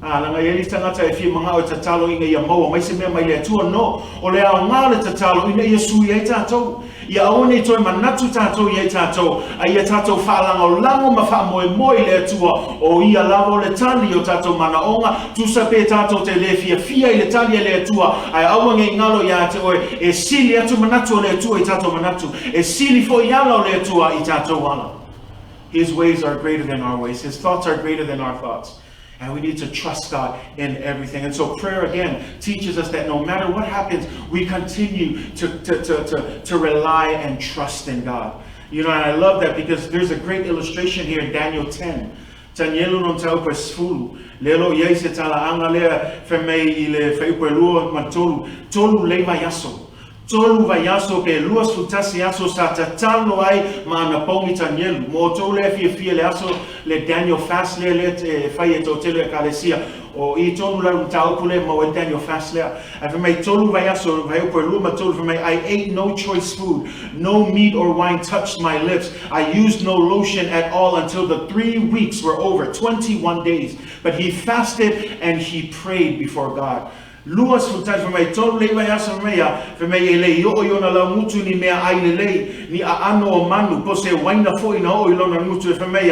Langa yeli tangata e fi mga o tatalo inga ia maua mai se mea mai lea tua no o lea o ngā le tatalo ina ia sui ai tātou ia aone toi manatu tātou ia tātou a ia tātou whaalanga o lango ma wha moe lea tua o ia lavo le tali o tātou manaonga tusa pe tātou te le fia i le tali lea tua ai awange ngalo ia te oe e sili atu manatu o lea tua i tātou manatu e sili fo i ala o lea tua i tātou ala. His ways are greater than our ways. His thoughts are greater than our thoughts. And we need to trust God in everything. And so prayer again teaches us that no matter what happens, we continue to rely and trust in God. You know, and I love that because there's a great illustration here in Daniel 10. Tanyelo non tau pesfulu. Lelo yese tala angalea femei ile feipeluo matolu. Tolu leva yaso. Tolu vayaso ke luas futasi yaso sa tatalo ai mana pongi tanyelu. Mo tole fie le aso le Daniel fast le fayeto tele kalesia. O I tolu la tau kule mo Daniel fast le. Femei tolu vayaso vayoperlu matolu femei I ate no choice food. No meat or wine touched my lips. I used no lotion at all until the 3 weeks were over, 21 days. But he fasted and he prayed before God. Luas futai femei tolu le vayaso femei ele yo na la mutu ni mea ai le ni ano o manu pose waina foi na o ilona mutu femei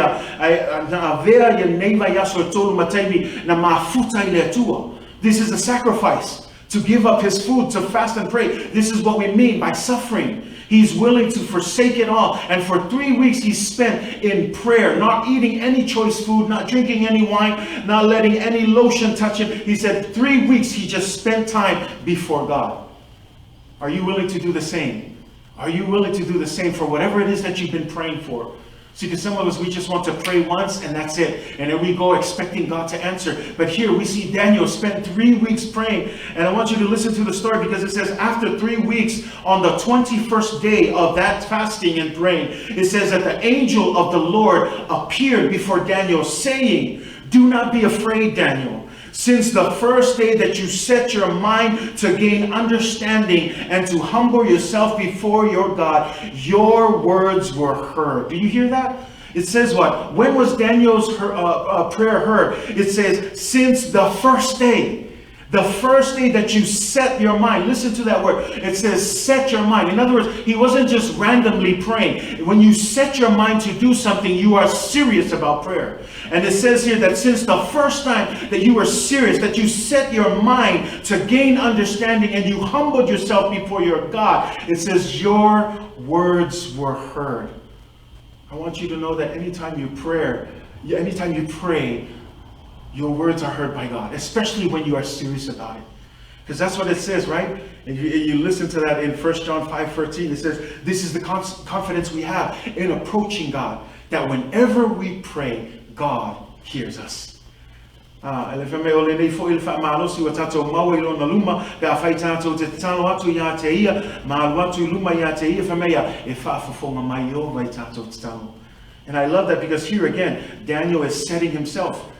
na avea ye nei vayaso tolu matemi na mafuta ile tua. This is a sacrifice to give up his food, to fast and pray. This is what we mean by suffering. He's willing to forsake it all. And for 3 weeks he spent in prayer, not eating any choice food, not drinking any wine, not letting any lotion touch him. He said 3 weeks he just spent time before God. Are you willing to do the same? Are you willing to do the same for whatever it is that you've been praying for? See, because some of us, we just want to pray once and that's it. And then we go expecting God to answer. But here we see Daniel spent 3 weeks praying. And I want you to listen to the story because it says after 3 weeks, on the 21st day of that fasting and praying, it says that the angel of the Lord appeared before Daniel saying, "Do not be afraid, Daniel. Since the first day that you set your mind to gain understanding and to humble yourself before your God, your words were heard." Do you hear that? It says what? When was Daniel's prayer heard? It says, since the first day. The first day that you set your mind. Listen to that word. It says set your mind. In other words, he wasn't just randomly praying. When you set your mind to do something, you are serious about prayer. And it says here that since the first time that you were serious, that you set your mind to gain understanding and you humbled yourself before your God, it says your words were heard. I want you to know that anytime you pray, your words are heard by God, especially when you are serious about it. Because that's what it says, right? And you listen to that in 1 John 5:13. It says, this is the confidence we have in approaching God, that whenever we pray, God hears us. And I love that because here again, Daniel is setting himself.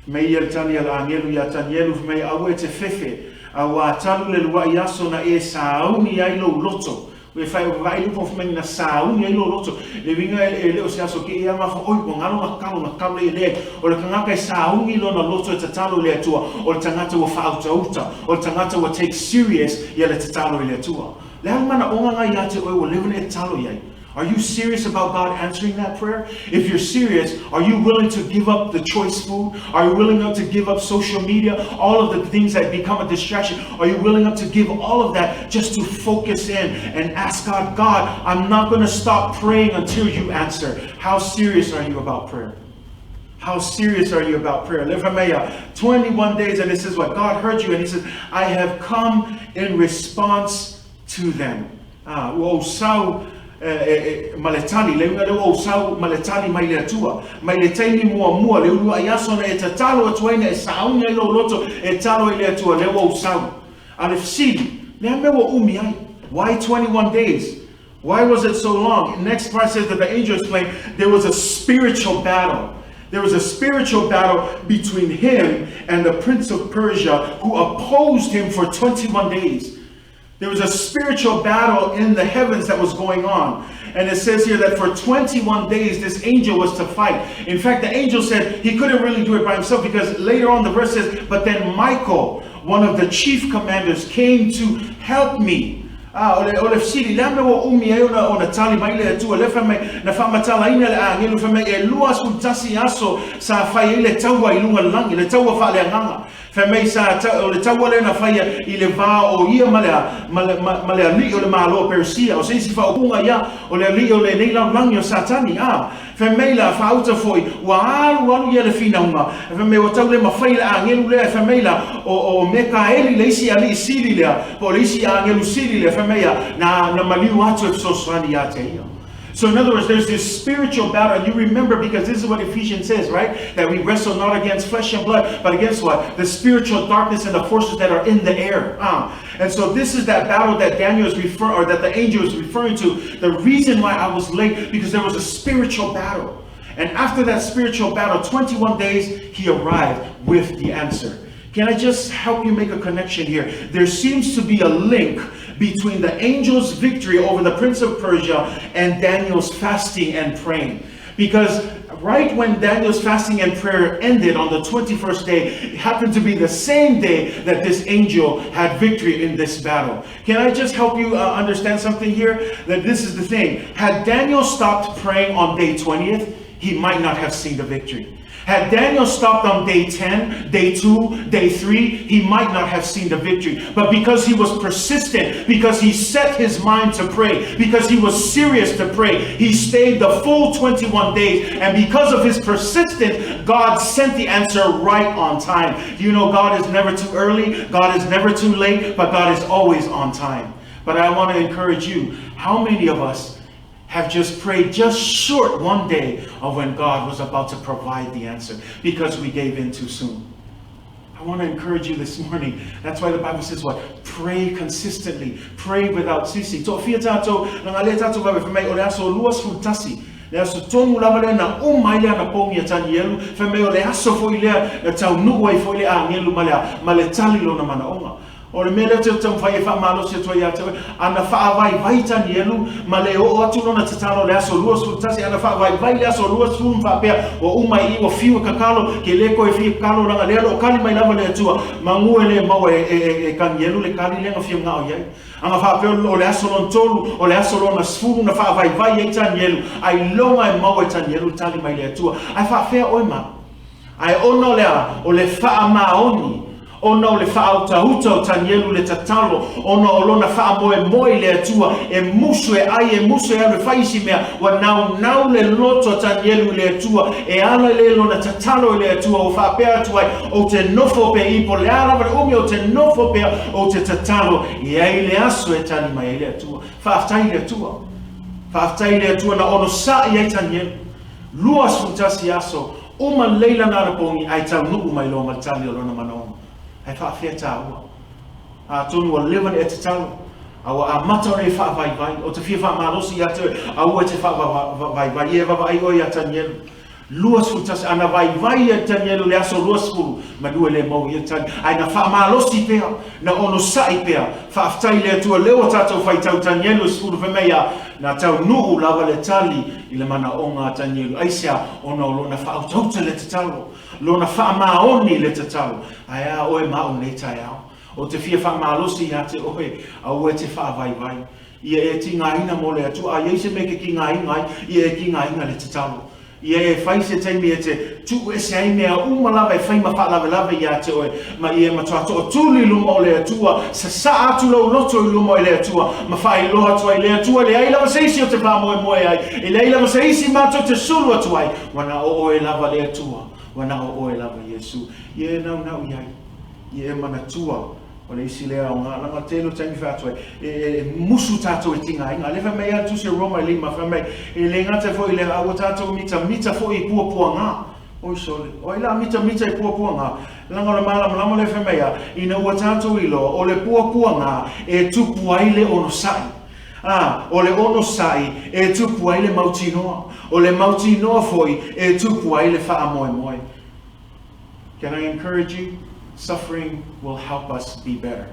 Meia tani ala angelu ya tanielu me awe te fefe awa talu le lua yaso na e sauni ai lo loto we fai vai lu pof men na sauni ai lo loto le vinga ele o siaso ke ia ma fo oi ko ngalo na kalu le o le kanga sauni lo na loto te talo le tua o le tangata wa fauta uta o le tangata wa take serious ya le te talo le tua le mana onga nga ya te oi o le vene talo yai. Are you serious about God answering that prayer? If you're serious, are you willing to give up the choice food? Are you willing to give up social media? All of the things that become a distraction. Are you willing to give all of that just to focus in and ask God, God, I'm not going to stop praying until you answer. How serious are you about prayer? How serious are you about prayer? 21 days, and it says what? God heard you, and he says, I have come in response to them. Maletani le nga o sau maletani mai le tua mai le taimi mua le ulu ayaso na e tatalo atuaina e saunga ilo loto e talo ile atua le o sau alefsidi le me wo umi ai. Why 21 days? Why was it so long? Next part says that the angel explained there was a spiritual battle. There was a spiritual battle between him and the prince of Persia who opposed him for 21 days. There was a spiritual battle in the heavens that was going on. And it says here that for 21 days, this angel was to fight. In fact, the angel said he couldn't really do it by himself because later on the verse says, but then Michael, one of the chief commanders, came to help me. Ole fsiri lambe wo umi ayona ona tali maile tu ole fame na fama tala ina le angelo fame e lua sultasi aso sa fa ile tawa ilunga langi le tawa fa le nganga Whamei sa o le tawale na whaia I le vā o ia ma le ali o le malo Persia o se isi whaupunga ia o le ali o le neilau langi o Satani whamei la whauta foi wa alu ia le whinaunga whamei o tau le mawhaila a ngelu lea whamei la o Mekaeli le isi ali siri lea po le isi a ngelu siri lea whamei na maliu atu e soswani ia te ia. So in other words, there's this spiritual battle, and you remember because this is what Ephesians says, right? That we wrestle not against flesh and blood, but against what? The spiritual darkness and the forces that are in the air. And so this is that battle that Daniel is referring, or that the angel is referring to. The reason why I was late, because there was a spiritual battle. And after that spiritual battle, 21 days, he arrived with the answer. Can I just help you make a connection here? There seems to be a link between the angel's victory over the prince of Persia and Daniel's fasting and praying. Because right when Daniel's fasting and prayer ended on the 21st day, it happened to be the same day that this angel had victory in this battle. Can I just help you understand something here? That this is the thing. Had Daniel stopped praying on day 20th, he might not have seen the victory. Had Daniel stopped on day 10, day 2, day 3, he might not have seen the victory. But because he was persistent, because he set his mind to pray, because he was serious to pray, he stayed the full 21 days. And because of his persistence, God sent the answer right on time. You know, God is never too early, God is never too late, but God is always on time. But I want to encourage you, how many of us have just prayed just short one day of when God was about to provide the answer because we gave in too soon? I want to encourage you this morning. That's why the Bible says what? Pray consistently. Pray without ceasing. So fia tato, nangale tato va me o le aso luas futasi. Le aso tonu lava le na mai le na pongi tani yelu, fe me o le aso fo ile na tau nuai fo ile a ngelu male tali lo na mana onga. O le mele te tau whai e wha malo se toa ia te ana wha vai vai tani elu ma le o atu no na tatalo le aso luas futasi ana wha vai le aso luas fun wha pea o umai I o fiu kakalo ke le ko e fiu kakalo ranga le o kali mai lava le atua ma ngue le maua e kani elu le kali lenga fiu ngao iai anga wha pea o le aso lon tolu o le aso lon na sfuru na wha vai e tani elu ai longa e maua e tani elu tali mai le atua ai wha fea oima ai ono lea o le wha maoni Ona o le whaauta o tanielu le tatalo. Ona o lona whaamoe le atua. E musu e ai e musu e ale whaisi mea. Wa nau le loto tanielu le atua. E ala le lona tatalo le atua. O whaapea atuai o te nofo pe ipo. Le ala vare umi o te nofo pe o te tatalo. I ai le aso e tani mai le atua. Whaaftai le atua. Whaaftai le atua na ono sa I ai tanielu. Luas futasi aso. Uma leila nara pongi ai tau nuku mai lo matali o lona manaona. Ai wha whea tāua. A tonu o lewan e te talo. A mata o ne wha vai vai. O te whia wha malosi a te au e te wha vai vai. E wawa ai oi a tanielu. Luas futas ana vai vai a tanielu le aso luas furu. Ma due le mau i a tani. Ai na wha malosi pea. Na ono sai pea. Wha aftai le atua leo tātou whai tau tanielu sfuru whemea. Na tau nuu lava le tali I le mana o ngā tanielu. Aisia ona o lona wha autauta le te talo. Lona wha maoni le te talo. Ai a oe mao nei tai au. O te whia wha malosi a te oe. Au e te wha vai vai. Ia e ti ngā ina mo le atu. A iei se meke ki ngā ingai. Ia e ki ngā inga le te talo. Ia e whai se teimi e te tu e se ai mea umalawa e whai ma wha lawe I a te oe. Ma ia ma toa toa tuli luma o le atua. Sa atu lau loto I luma o le atua. Ma whai loha tua I le atua. Le ai lava se isi o te wha moe ai. E le ai lava se isi mato te sulu atu ai. Wana o oe lava le atua. Wana o oe lava Yesu. Ie nau iai. Ie mana tua. O le isi lea o ngā langa tēlo taimi whātua. E musu tātou e tinga inga. Le whamei atu se Roma lima whamei. E le ngata fo I le awa tātou mita fo I puapua ngā. Oi sole. O ila mita I puapua ngā. Langa o le malama le whamei a. Ina ua tātou ilo. O le puapua ngā. E tupu ai le ono sai. O le ono sai. E tupu ai le mautinoa. O le mautinoa foi. E tupu ai le wha moe. Can I encourage you? Suffering will help us be better.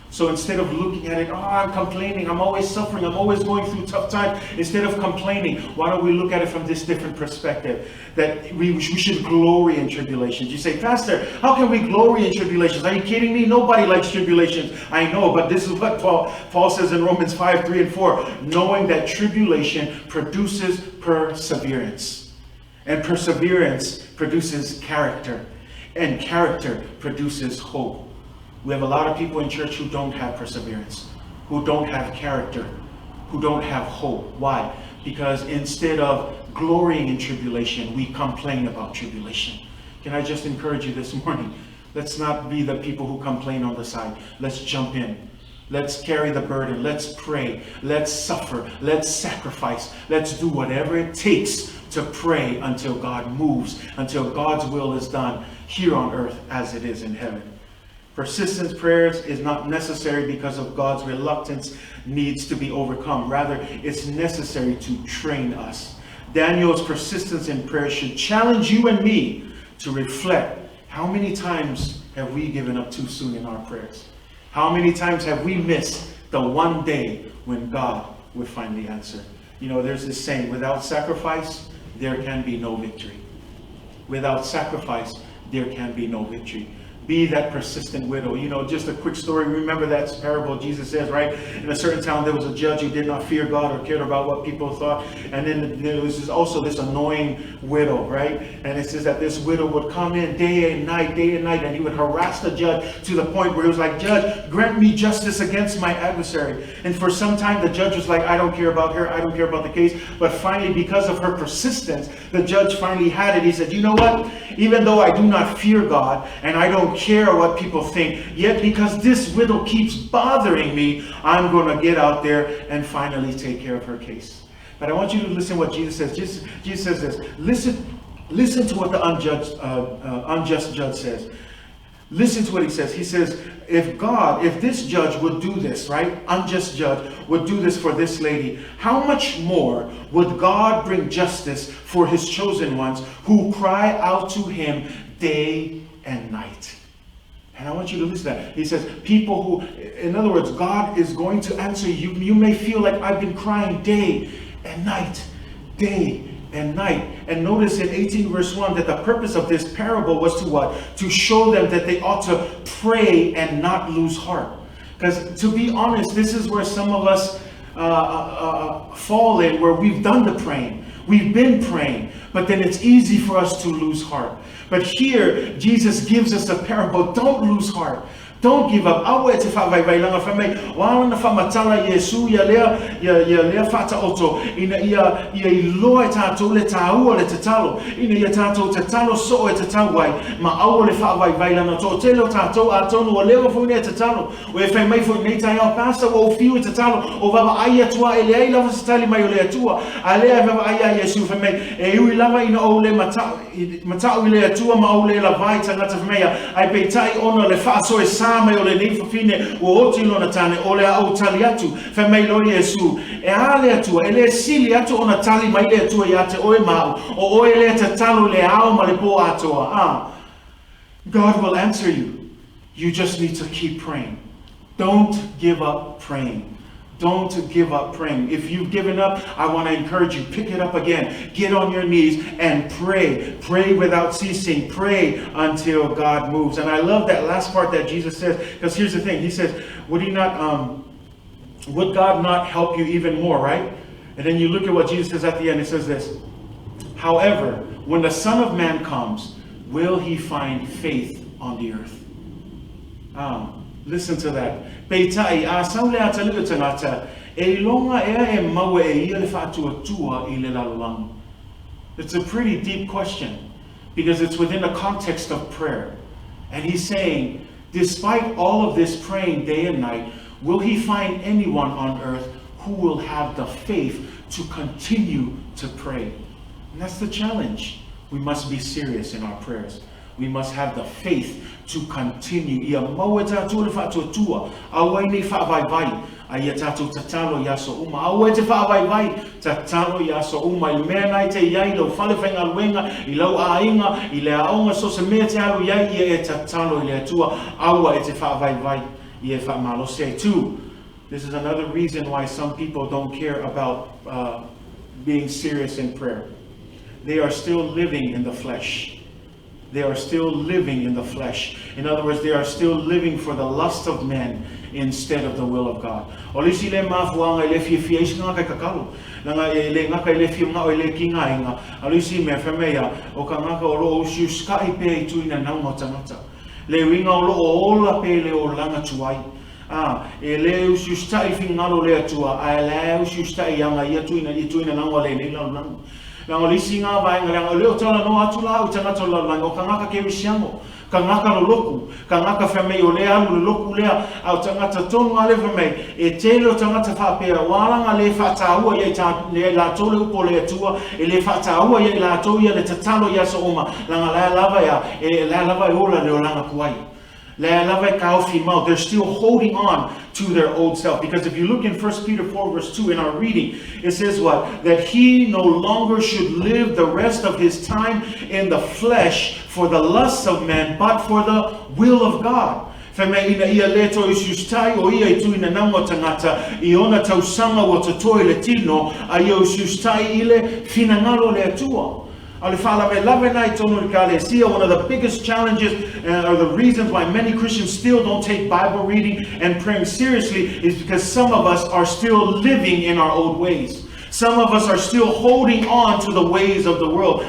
So instead of looking at it, I'm complaining, I'm always suffering, I'm always going through tough times. Instead of complaining, why don't we look at it from this different perspective? That we should glory in tribulations. You say, Pastor, how can we glory in tribulations? Are you kidding me? Nobody likes tribulations. I know, but this is what Paul says in Romans 5:3-4. Knowing that tribulation produces perseverance. And perseverance produces character. And character produces hope. We have a lot of people in church who don't have perseverance, who don't have character, who don't have hope. Why? Because instead of glorying in tribulation, we complain about tribulation. Can I just encourage you this morning? Let's not be the people who complain on the side. Let's jump in. Let's carry the burden. Let's pray. Let's suffer. Let's sacrifice. Let's do whatever it takes to pray until God moves, until God's will is done here on earth as it is in heaven. Persistent prayers is not necessary because of God's reluctance needs to be overcome. Rather, it's necessary to train us. Daniel's persistence in prayer should challenge you and me to reflect. How many times have we given up too soon in our prayers? How many times have we missed the one day when God would finally answer? You know, there's this saying, without sacrifice, there can be no victory. Without sacrifice, there can be no victory. Be that persistent widow. You know, just a quick story. Remember that parable Jesus says, right? In a certain town, there was a judge who did not fear God or cared about what people thought. And then there was also this annoying widow, right? And it says that this widow would come in day and night, and he would harass the judge to the point where he was like, Judge, grant me justice against my adversary. And for some time, the judge was like, I don't care about her. I don't care about the case. But finally, because of her persistence, the judge finally had it. He said, you know what? Even though I do not fear God and I don't care what people think, yet because this widow keeps bothering me, I'm going to get out there and finally take care of her case. But I want you to listen what Jesus says. Jesus says this. Listen to what the unjust judge says. Listen to what he says. He says, if this judge would do this, right? Unjust judge would do this for this lady, how much more would God bring justice for his chosen ones who cry out to him day and night? And I want you to listen to that. He says, people who, in other words, God is going to answer you. You may feel like I've been crying day and night, day and night. And notice in 18 verse 1 that the purpose of this parable was to what? To show them that they ought to pray and not lose heart. Because to be honest, this is where some of us fall in, where we've done the praying. We've been praying, but then it's easy for us to lose heart. But here, Jesus gives us a parable. Don't lose heart. Don't give up. Awe te whawaiwai langa whamei. Wana whamatala Yesu ya lea whata oto. Ina ia I loa e tātou le tāua le tatalo. Ina ia tātou tatalo so e tatauai. Ma awa le whawaiwai langa to. Telo tātou a tonu o lewa fune e tatalo. O e whaimai fune nei tai au pasa o fiu e tatalo. O wawa aia tua e lea I lava satali mai o lea tua. A lea wawa aia Yesu whamei. E ui lava ina o le matau I lea tua ma o le la vai tangata whamei. Ai peitai ona le whaaso e sa mai o le nei whawhine o oti lona tane o le au tali atu whamei lori Yesu e a le atua e le sili atu ona tali mai le atua I ate oe mau o oe le tatalo le ao ma le po atoa. God will answer you. You just need to keep praying. Don't give up praying. Don't give up praying. If you've given up, I want to encourage you, pick it up again. Get on your knees and pray. Pray without ceasing. Pray until God moves. And I love that last part that Jesus says, because here's the thing. He says, would God not help you even more, right? And then you look at what Jesus says at the end. It says this, however, when the Son of Man comes, will he find faith on the earth? Listen to that. Peitai a saule a talu tangata e longa ea e maue e ia le whaatua tua I le lalulangu. It's a pretty deep question because it's within the context of prayer. And he's saying, despite all of this praying day and night, will he find anyone on earth who will have the faith to continue to pray? And that's the challenge. We must be serious in our prayers. We must have the faith to continue. Ia maua tātua le whaatua tua. Awai nei whaavaiwai. Ia tātou tatalo yaso uma. Awai te whaavaiwai. Tatalo yaso uma. I mea nai te iai lau whalewhenga luenga. I lau ainga. I le aonga so se mea te alu iai. Ia e tatalo I le atua. Awa e te whaavaiwai. Ia e whaamalose too. This is another reason why some people don't care about being serious in prayer. They are still living in the flesh. they are still living in the flesh. In other words, they are still living for the lust of men instead of the will of God. Olisi le mafuanga le fia nga kai kakalo. Langa le nga kai le fia nga o le kinga inga. Olisi me femea o ka nga ka o usiu skai pe tuina na ngota. Le winga o ola pe le o langa tuai. E le usiu stai fingalo le atua. A le usiu stai yanga ia tuina na ngole le lang. Langa olisi nga vai nga le o tala no atula o tanga tola langa o ka nga ka ke misiamo. Kangaka loku, kangaka famei o lea alu loku lea au tangata tonu ale famei e telo tangata whapea walanga le whataua ye la tole upo le atua e le whataua ye la toia le tatalo ya so oma langa la lava ya e la lava ola le olanga kuai. They're still holding on to their old self. Because if you look in 1 Peter 4 verse 2 in our reading, it says what? That he no longer should live the rest of his time in the flesh for the lusts of men, but for the will of God. Ia leto isustai o ia itu ina nango tangata iona tausanga o tatoi le tino a ia isustai ile finangalo le atua. One of the biggest challenges or the reasons why many Christians still don't take Bible reading and praying seriously is because some of us are still living in our old ways. Some of us are still holding on to the ways of the world.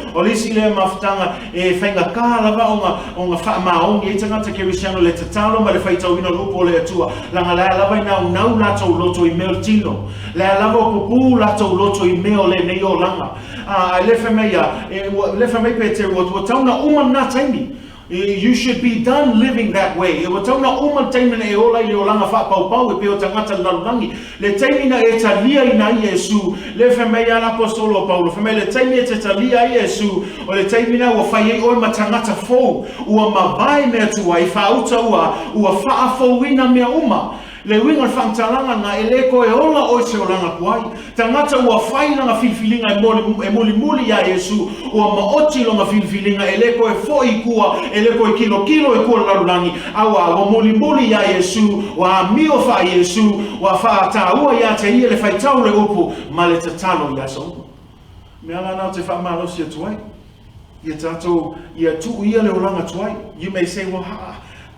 You should be done living that way. Le taimina e talia ina Yesu, le femeia l'apostolo Paulo, femeia le taimina e talia Yesu, o le taimina ua whai o matangata fou, ua mawai mea tua i whauta ua whaafouina mea uma. Le winga whantalanga nga eleko e ola o se olanga kuai. Tangata ua whainanga filfilinga e muli ya Yesu. Ua maoti longa filfilinga eleko e foi kua, eleko e kilo e kua larulangi. Awa muli ya Yesu, wa mio fa Yesu, wa whaata ua ya te ia le whaitau le upu, ma le tatalo ya so. Mea la nao te whamalo si atuai. Ia tato, ia tu ia le olanga tuai. You may say, well,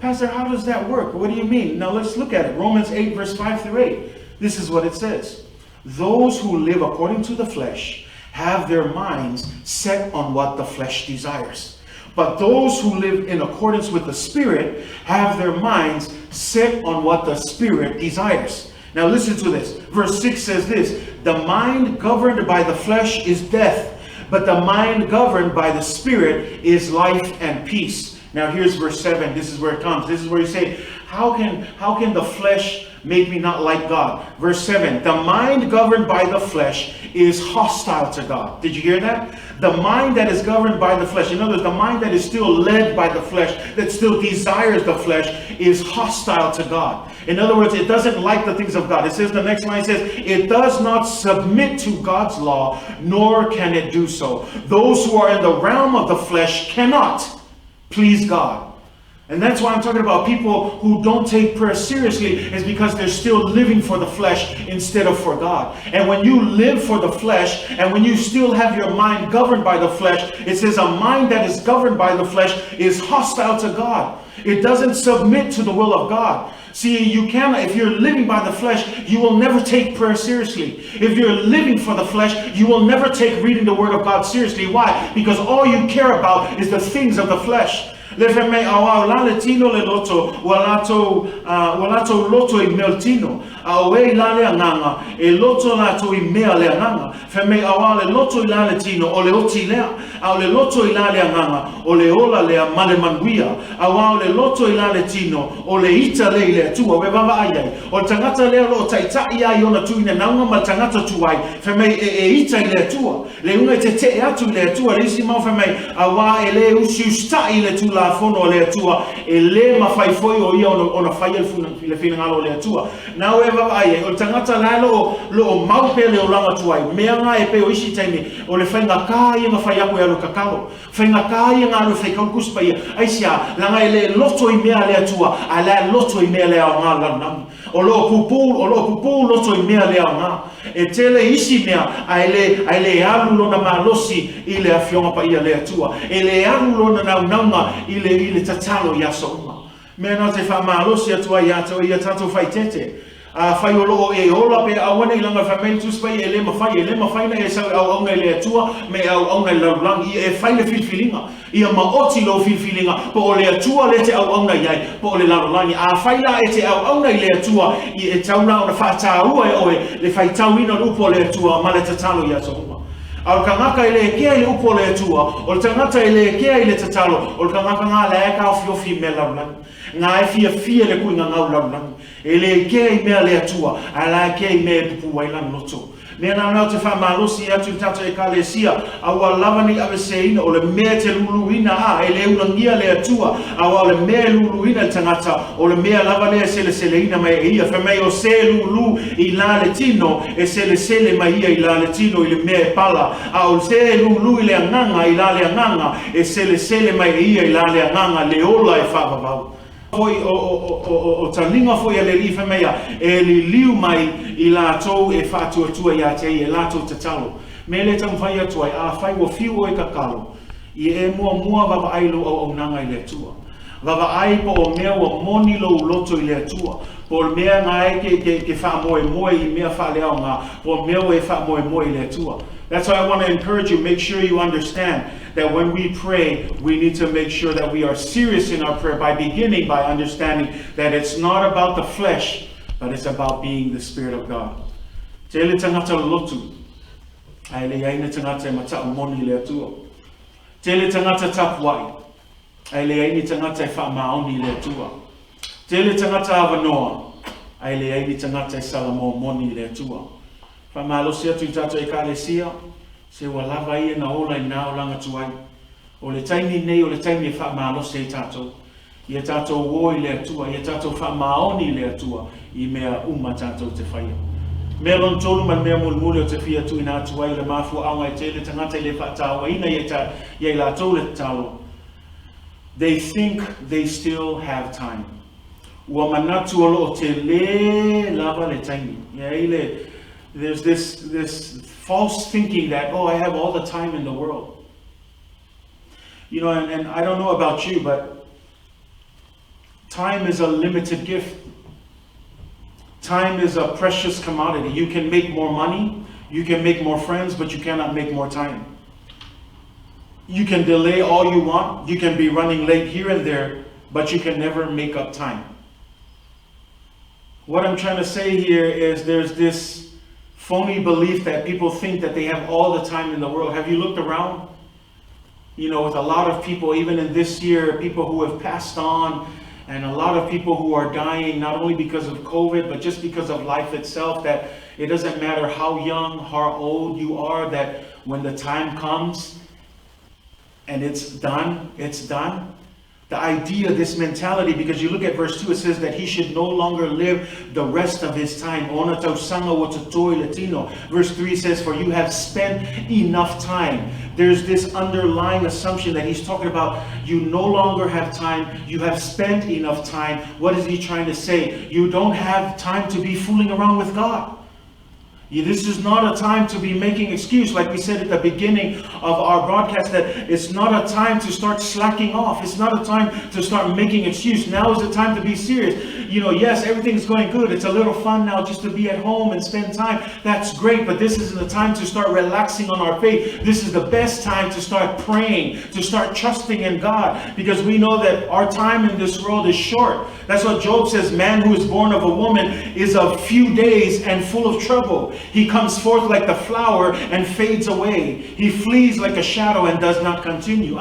Pastor, how does that work? What do you mean? Now let's look at it. Romans 8 verse 5 through 8. This is what it says. Those who live according to the flesh have their minds set on what the flesh desires. But those who live in accordance with the Spirit have their minds set on what the Spirit desires. Now listen to this. Verse 6 says this. The mind governed by the flesh is death, but the mind governed by the Spirit is life and peace. Now here's verse 7. This is where it comes. This is where you say, how can the flesh make me not like God? Verse 7. The mind governed by the flesh is hostile to God. Did you hear that? The mind that is governed by the flesh, in other words, the mind that is still led by the flesh, that still desires the flesh, is hostile to God. In other words, it doesn't like the things of God. It says, the next line says, it does not submit to God's law, nor can it do so. Those who are in the realm of the flesh cannot please God. And that's why I'm talking about people who don't take prayer seriously, is because they're still living for the flesh instead of for God. And when you live for the flesh, and when you still have your mind governed by the flesh, it says a mind that is governed by the flesh is hostile to God. It doesn't submit to the will of God. See, you cannot, if you're living by the flesh, you will never take prayer seriously. If you're living for the flesh, you will never take reading the Word of God seriously. Why? Because all you care about is the things of the flesh. Le feme awa la latino le loto walato loto I meltino awe la le anganga e loto lato I mea le anganga feme awa le loto la latino o le oti lea au le loto la le anganga o le ola le male manuia awa le loto la latino o le ita le tu o baba ai o tangata le lo taita ia iona tu ina nanga ma tangata tuai feme e ita le tu le unga te atu le tu le sima feme awa ele ususta ile tu la fono le atua e le mafai foi o ia ona fai le fina ngalo le atua. Now va ai o tangata la lo mau pe le olanga tuai mea nga e pe o isi taimi o le whainga kāia nga whai aku e alo kakao whainga kāia nga alo whai kaukus pa ia aisia langa e le loto I mea le atua a le loto I mea le au ngā lanam o lo pupu loto I mea le au ngā e tele isi mea ai le alu lona malosi I le afionga pa ia le atua e le alu lona naunga I le tatalo ia sounga mea na te wha malosi atua ia tato whai tete whai o loo e ola pe awana I langa whamenitus pai e le mawhai na e sau au aunga le atua me au aunga laulangi e whai le filfilinga ia maoti lo filfilinga po o le atua le te au aunga iai po o le laulangi a whai la e te au aunga I le atua I e tauna o na whaataua e oe le whai tauina upo le atua ma le tatalo ia souma au kangaka I le kea I le upo le atua o le tangata I le kea I le tatalo o le kangaka ngā le eka o fiofi me laulangi ngā e fia le kui ngā ngau laulangi e le kea I mea le atua a la kea I mea pupu wailan loto mea nā nau te whamalosi atu tata e kalesia au a lavani ave seina o le mea te luluina a e le ulangia le atua au a le mea luluina le tangata o le mea lavane e sele mai e ia whamei o se lulu I la le tino e sele mai ia I la le tino I le mea e pala au se lulu I le anganga I la le anganga e sele mai e ia I la le anganga le ola e whavavau Foi o talinga foi a le rifa mea e li liu mai I la tau e whātua ia te e la tau tatalo. Me le tam whai atua a whai o fiu o e kakalo I e mua vava ailo au nanga I le atua. Vava ai po o mea o moni lo loto I le atua. Po o mea ngai ke wha moe I mea wha leo ngā. Po o mea o e wha moe I le atua. That's why I want to encourage you, make sure you understand that when we pray, we need to make sure that we are serious in our prayer by beginning by understanding that it's not about the flesh, but it's about being the Spirit of God. Te ele tangata lotu, ai le aina tangata mata moni le atua. Te ele tangata tapuai, ai le aina tangata wha maoni le atua. Te ele tangata avanoa, ai le aina tangata salamo moni le atua. Whamalosia tu tato e kalesia, se wa lava ia na ola I nao langa tuai. O le taimi nei o le taimi e whamalosia I tato. Ia tato wo I le atua, ia tato whamaoni le atua, I mea tato te whaia. Mea lon tolu man mea mulmule o te whia tu ina tuai le mafu aunga I te le tangata I le whaatawa ina ia la tau le talo. They think they still have time. Ua manatu olo o te le lava le taimi. Ia ile there's this false thinking that, oh, I have all the time in the world. You know, and I don't know about you, but time is a limited gift. Time is a precious commodity. You can make more money, you can make more friends, but you cannot make more time. You can delay all you want, you can be running late here and there, but you can never make up time. What I'm trying to say here is there's this phony belief that people think that they have all the time in the world. Have you looked around? You know, with a lot of people, even in this year, people who have passed on, and a lot of people who are dying, not only because of COVID, but just because of life itself, that it doesn't matter how young, how old you are, that when the time comes and it's done, it's done. The idea, this mentality, because you look at verse 2, it says that he should no longer live the rest of his time. Verse 3 says, for you have spent enough time. There's this underlying assumption that he's talking about you no longer have time, you have spent enough time. What is he trying to say? You don't have time to be fooling around with God. This is not a time to be making excuse, like we said at the beginning of our broadcast, that it's not a time to start slacking off. It's not a time to start making excuse. Now is the time to be serious. You know, yes, everything's going good. It's a little fun now just to be at home and spend time. That's great, but this isn't the time to start relaxing on our faith. This is the best time to start praying, to start trusting in God, because we know that our time in this world is short. That's what Job says, man who is born of a woman is of few days and full of trouble. He comes forth like the flower and fades away. He flees like a shadow and does not continue.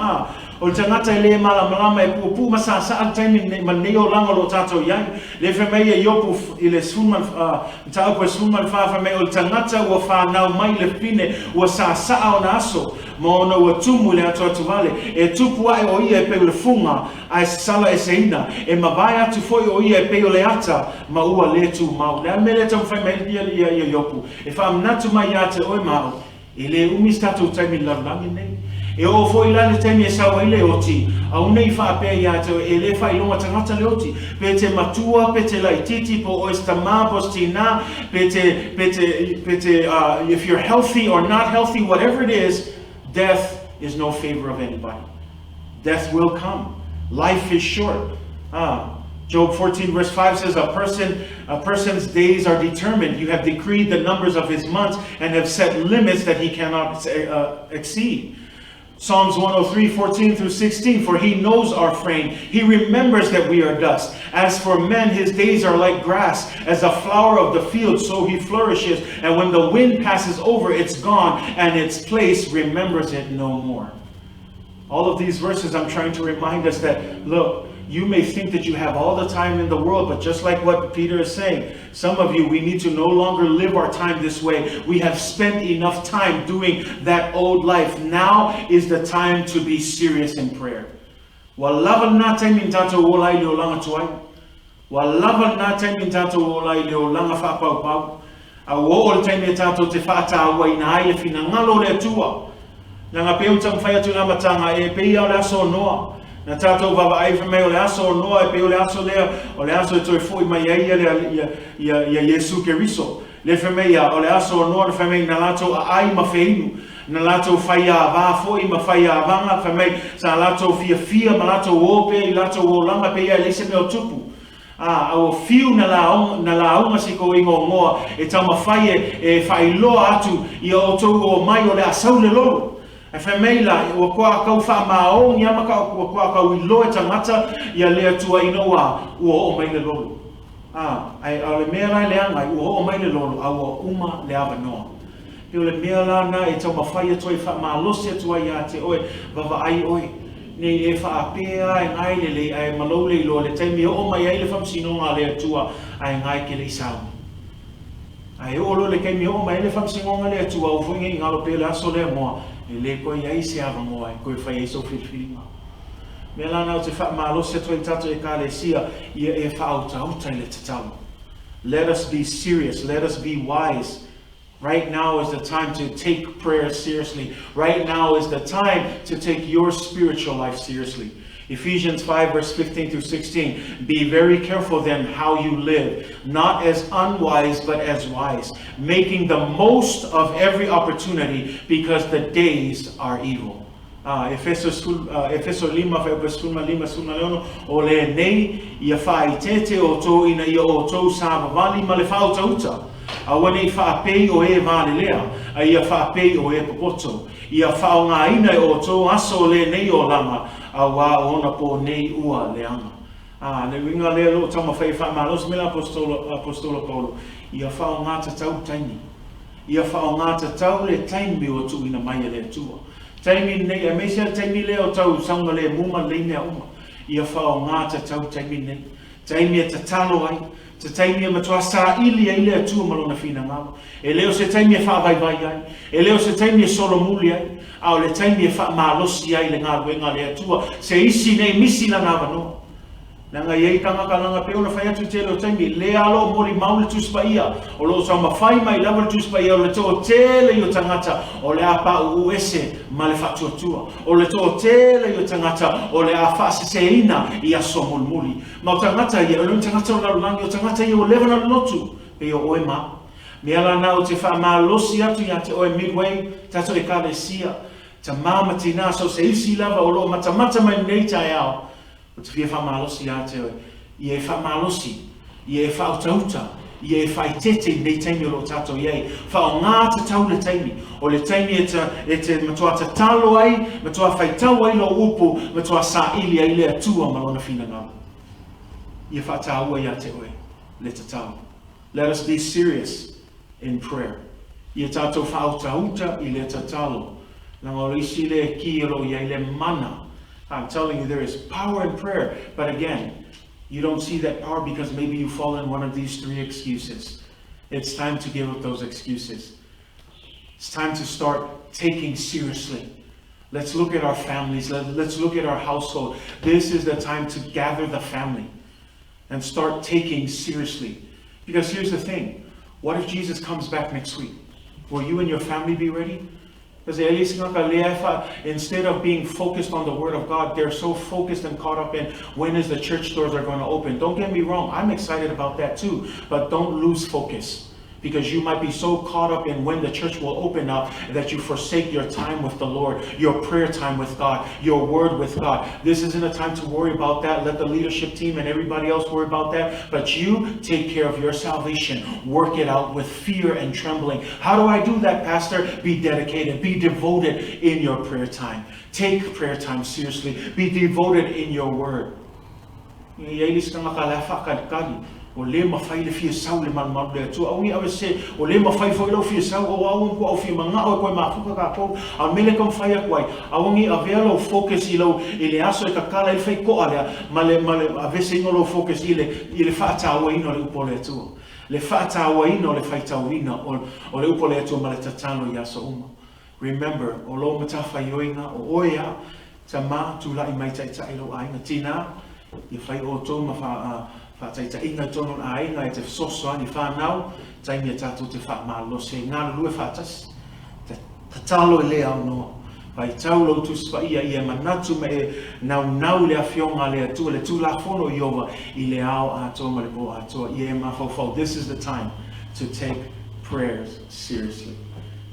O tangata le malama e pu masa sa taimi maneo langa lo tato yang le feme e yopu ile suma ta ko suma fa me o tangata wa fa na mai le pine wa sa ona aso mo no wa tumu le ato vale e tupu ai o ia pe le funga ai sala e seina e mavaya tu foi o ia pe le ata ma ua le tu ma le mele tam fa me ia yopu e fa mnatu mai ate o ma ele umistatu taimi la nei e o foi la le temi e sawa ile oti au nei fa pe ia te ele fa ilonga tangata le oti pe te matua pe te laititi po o estama postina pe te if you're healthy or not healthy, whatever it is, death is no favor of anybody. Death will come. Life is short. Job 14 verse 5 says, a person's days are determined. You have decreed the numbers of his months and have set limits that he cannot exceed. Psalms 103, 14 through 16, for he knows our frame. He remembers that we are dust. As for men, his days are like grass. As a flower of the field, so he flourishes. And when the wind passes over, it's gone, and its place remembers it no more. All of these verses, I'm trying to remind us that, look, you may think that you have all the time in the world, but just like what Peter is saying, some of you, we need to no longer live our time this way. We have spent enough time doing that old life. Now is the time to be serious in prayer. Walavan natin min tato wolay leolanga tuay. Walavan natin min tato wolay leolanga fapau. Awo tayo min tato te fata away na ay finangalo le tua. Nanga peutang fayatu na matanga e peya la so noa. Na tato baba ai me o le aso no e pe o le aso e toi foi mai ia Yesu Keriso le femeia o le aso no le femeia na lato ai mafeinu na lato faia va foi ma faia vanga femei sa lato fia ma lato o pe lato o langa pe ia le se me o tupu o fiu na la uma si ko ingo ngoa e tama faie e failo atu ia o to o mai o le asau le lolo e femeila o koa kau fa mao ni ama ka o koa kau ilo e tangata ia le atua inoa o mai le lolo ai ale mera le anga o mai le lolo au uma le ava no pe le mera na e tama fai toi fa malosi atua ia te oe baba ai oe ni e fa apea e ngai le ai malo le lo le taimi o mai ai le fam sinonga le atua ai ngai ke le sau ai o lo le kai mi o mai le fam sinonga le atua o fungi ngalo pe la so le mo ele ko ia se ava moai ko fai so filfilima me la na te fa malo se to tato e kalesia ia e fa auta le tatalo. Let us be serious, let us be wise. Right now is the time to take prayer seriously. Right now is the time to take your spiritual life seriously. Ephesians 5 verse 15 through 16. Be very careful then how you live, not as unwise but as wise, making the most of every opportunity because the days are evil. Efeso 5 verse 5 ole nei ia fai tete o to ina ia o to sa vali ma le fau tauta awane fa pei o e vale lea ia fa pei o e popoto ia fa nga ina o to aso le nei o lama awa ona po nei ua leanga le winga le lo tama fai fa malos mela apostolo Paulo ia fa nga tau taini ia fa nga tau le taimi o tu ina mai le tua taimi nei a mesia taimi le o tau sanga le muma le ne uma ia fa nga tau taimi nei taimi e tatalo ai te taimi e matua sa ili ai le tua malona fina ngalo e leo se taimi e fa vai ai e leo se taimi e solo muli ai au le taimi e fa malosi ai le ngalo e ngale atua se isi nei misi na ngava no nanga yei kanga kalanga pe ona fai atu tele o taimi le alo moli maule tuspaia o lo sa mafai mai lava tuspaia o le to tele yo tangata o le apa uese ma le fatu tua o le to tele yo tangata o le afa seina ia somulmuli ma tangata ia o le tangata o la langi o tangata ia o leva na lotu pe o oema me ala na o te fa malosi atu ia te o midway tato e kalesia ta mama tina so se isi lava o lo mata mai nei tai ao o te fia whamalosi a te oe. I e whamalosi, i e whautauta, i e whaitete nei taimi o lo tato iei. Whao ngā te tau le taimi. O le taimi e te matua tatalo ai, matua whaitau ai lo upu, matua sa ili ai le atua malona whina ngā. I e whaatau ai a te oe, le tatau. Let us be serious in prayer. I e tato whautauta i le tatalo. Nanga o isi le ki ro iei le mana. I'm telling you, there is power in prayer. But again, you don't see that power because maybe you fall in one of these 3 excuses. It's time to give up those excuses. It's time to start taking seriously. Let's look at our families. Let's look at our household. This is the time to gather the family and start taking seriously. Because here's the thing. What if Jesus comes back next week? Will you and your family be ready? Instead of being focused on the Word of God, they're so focused and caught up in when is the church doors are going to open. Don't get me wrong, I'm excited about that too, but don't lose focus. Because you might be so caught up in when the church will open up that you forsake your time with the Lord, your prayer time with God, your word with God. This isn't a time to worry about that. Let the leadership team and everybody else worry about that. But you take care of your salvation. Work it out with fear and trembling. How do I do that, Pastor? Be dedicated. Be devoted in your prayer time. Take prayer time seriously. Be devoted in your word. O le mafai le fia sau le malmalu le atua. Aungi awe se, o le mafai fo ilo fia sau, o aungi ko au fia mangao e koe mafuka ka pou, a mele kam fai a koe. Aungi a vea lo focus ilo, ile aso e kakala il fai koa lea, ma le a vese ino lo focus ile whaata awa ino le upo le atua. Le whaata awa ino le fai tau ina, o le upo le atua ma le tatalo i aso uma. Remember, o lo matafa ioinga, o oia, ta ma tu lai mai tai tai lo ainga tina, i fai o tō ma whātaita inga tono ainga e te sosoa ni whānau, taimi e tātou te whaamalo se ngāna lue whātas, te tatalo e lea noa. Pai tau lau tu spa ia manatu me e nau le awhionga le atua, le tū la whono iowa I le ao atoa ma le po atoa, I e mawhawhau. This is the time to take prayers seriously.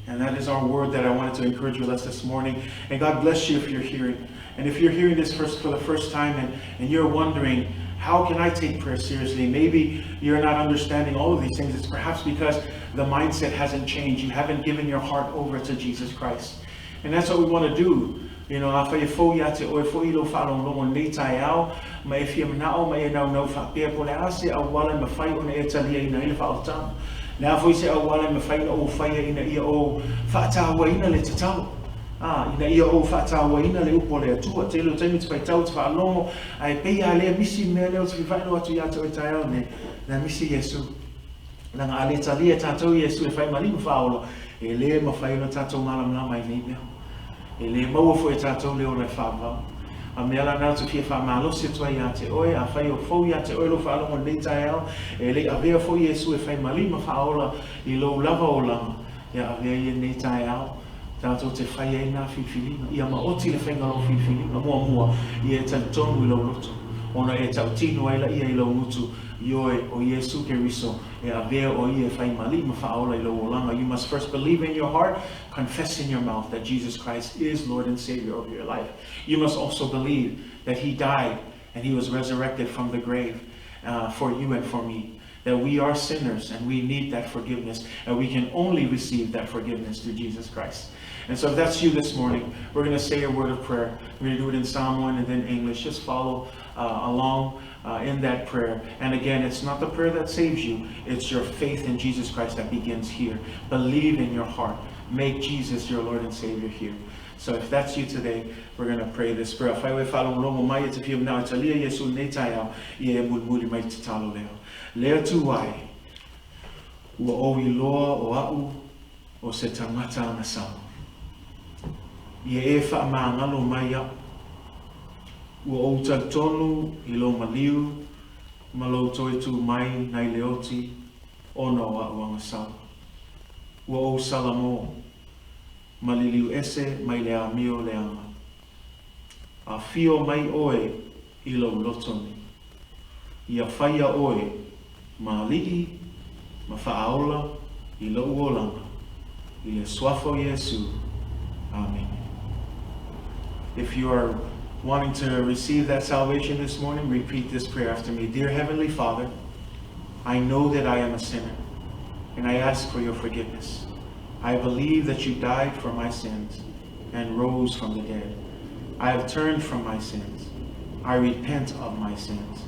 And that is our word that I wanted to encourage with us this morning. And God bless you if you're hearing. And if you're hearing this for the first time and you're wondering, how can I take prayer seriously? Maybe you're not understanding all of these things. It's perhaps because the mindset hasn't changed. You haven't given your heart over to Jesus Christ. And that's what we want to do. You know, if you fo ya te o fo ilo fa long long nei tai ao, ma if you na o ma e no fa pe ko le ase a wala me fai ona e tali ina ile fa ota. Na fo se a wala me fai o fai ina ia o fa ta wa ina le tatalo. Ina ia o whaatawa ina le upo le atua, te lo taimi te whaitau te whaalongo, ai pei a lea misi mea leo te whaino atu ia tau e tai au ne, na misi Yesu. Nanga a le talia tātou Yesu e whai malimu whaolo, e le ma whaino tātou malam lama I nei mea. E le maua fo e tātou leo rai whaavau. A mea la nau tu fia whaamalosi atua ia te oe, a whai o fau ia te oe lo whaalongo nei tai au, e le a vea fo Yesu e whai malimu whaola I lo lava o lama, e a vea ia nei tai au. Tātou te whai e nā whiwhilinga. Ia maoti le whaingaro whiwhilinga. Mua, ia e talitonu I lau roto. Ona e tau tino aila ia I lau mutu. Ioe o Yesu ke riso. E a vea o ia whai malima whaola I lau olanga. You must first believe in your heart, confess in your mouth that Jesus Christ is Lord and Savior of your life. You must also believe that He died and He was resurrected from the grave for you and for me. That we are sinners and we need that forgiveness. And we can only receive that forgiveness through Jesus Christ. And so if that's you this morning, we're going to say a word of prayer. We're going to do it in Samoan and then English. Just follow along in that prayer. And again, it's not the prayer that saves you. It's your faith in Jesus Christ that begins here. Believe in your heart. Make Jesus your Lord and Savior here. So if that's you today, we're going to pray this prayer. Whaiwe whalong longo mai te pia mnau talia Yesu nei tai au I e mulmuli mai te talo leo. Leo tu ai, ua o I loa o au o se tangata ana sao. Ia e whaamangalo mai au. Ua o tautonu I lo maliu, malo toi tu mai nai leoti, ono a uanga sao. Ua o salamo, maliliu ese mai lea mio leanga. A fio mai oe I lo lotoni. Ia whaia oe, ma lii, ma whaaola, I lo uolanga. I le swafo Yesu. Amen. If you are wanting to receive that salvation this morning, repeat this prayer after me. Dear Heavenly Father, I know that I am a sinner, and I ask for your forgiveness. I believe that you died for my sins and rose from the dead. I have turned from my sins. I repent of my sins.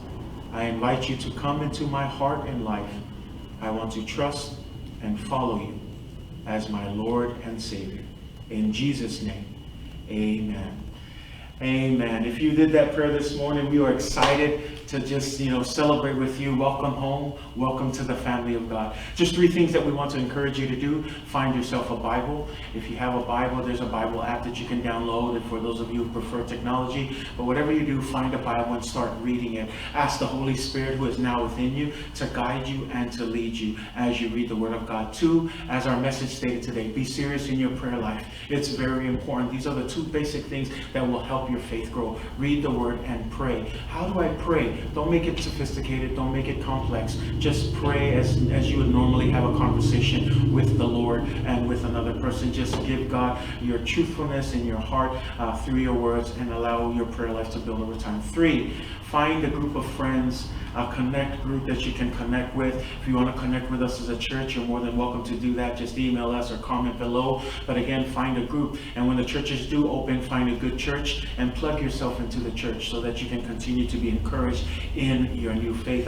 I invite you to come into my heart and life. I want to trust and follow you as my Lord and Savior. In Jesus' name, amen. Amen. If you did that prayer this morning, we are excited to just, celebrate with you. Welcome home. Welcome to the family of God. Just 3 things that we want to encourage you to do. Find yourself a Bible. If you have a Bible, there's a Bible app that you can download. And for those of you who prefer technology, but whatever you do, find a Bible and start reading it. Ask the Holy Spirit who is now within you to guide you and to lead you as you read the Word of God. 2, as our message stated today, be serious in your prayer life. It's very important. These are the 2 basic things that will help your faith grow. Read the Word and pray. How do I pray? Don't make it sophisticated. Don't make it complex. Just pray as you would normally have a conversation with the Lord and with another person. Just give God your truthfulness in your heart through your words and allow your prayer life to build over time. 3, find a group of friends, a connect group that you can connect with. If you want to connect with us as a church, you're more than welcome to do that. Just email us or comment below. But again, find a group. And when the churches do open, find a good church and plug yourself into the church so that you can continue to be encouraged in your new faith.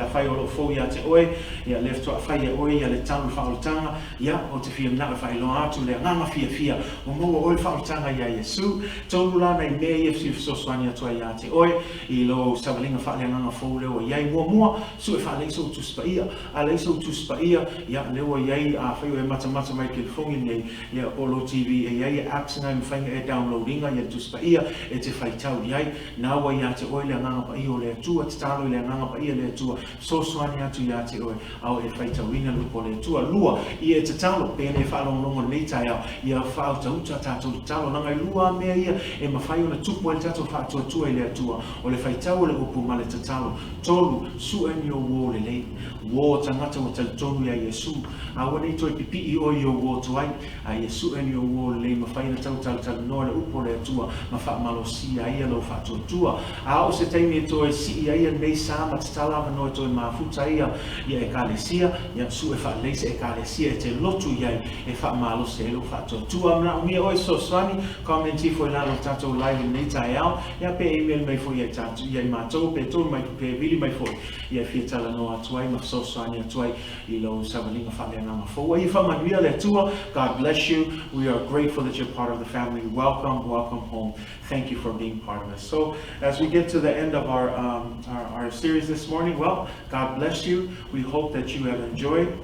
Su e fa leiso tu spaia, a leiso tu spaia, ya lewa yai a fai e mata mai ke fongi nei ya Olo TV e yai apps nga mfainga e downloadinga ya tu spaia e te fai tau yai na wa ya te oile nganga pa io le tua te talo le nganga pa ia le tua so swani atu ya te oe au e fai tau ina lupo le tua lua I e te talo pe ne fa longo nei tai au ia fa tau tatu talo nanga lua me ia e mafai ona tupu e tatu fa tua le tua o le fai tau le upu male te talo tolu su en yo wo le le wo tangata o tonu ya Yesu a woni to pipi o yo wo to ai a Yesu en yo wo le mafai na tau no le upo le tua mafa malosi ai lo fa tua a o se taimi to e si ai nei sa ma tala no to ma futa ia ia e kalesia ia su e fa le se e kalesia te lotu ia e fa malo se lo fa tua na mi o so swani commenti foi la lo tato live nei tai au ia pe email mai foi ia tatu ia ma to pe to mai pe really mai foi ia fietala no atuai ma so swani atuai I lo savalinga fa le na fo ia fa manuia le tua. God bless you. We are grateful that you're part of the family. Welcome home. Thank you for being part of us. So as we get to the end of our series this morning, well, God bless you. We hope that you have enjoyed.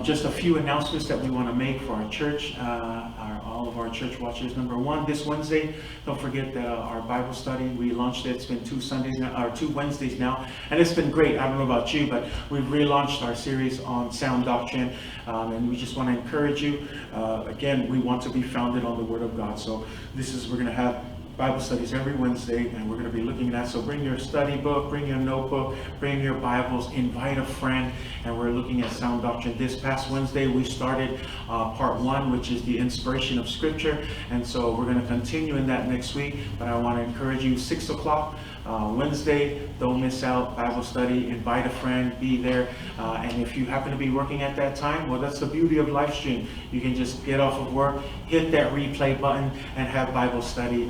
Just a few announcements that we want to make for our church, all of our church watchers. Number 1, this Wednesday, don't forget that our Bible study, we launched it. It's been 2 Sundays now, or 2 Wednesdays now, and it's been great. I don't know about you, but we've relaunched our series on sound doctrine, and we just want to encourage you. Again, we want to be founded on the Word of God. So we're going to have Bible studies every Wednesday, and we're going to be looking at that. So bring your study book, bring your notebook, bring your Bibles, invite a friend, and we're looking at sound doctrine. This past Wednesday, we started part 1, which is the inspiration of Scripture, and so we're going to continue in that next week. But I want to encourage you, 6 o'clock Wednesday, don't miss out. Bible study, invite a friend, be there. And if you happen to be working at that time, well, that's the beauty of live stream. You can just get off of work, hit that replay button, and have Bible study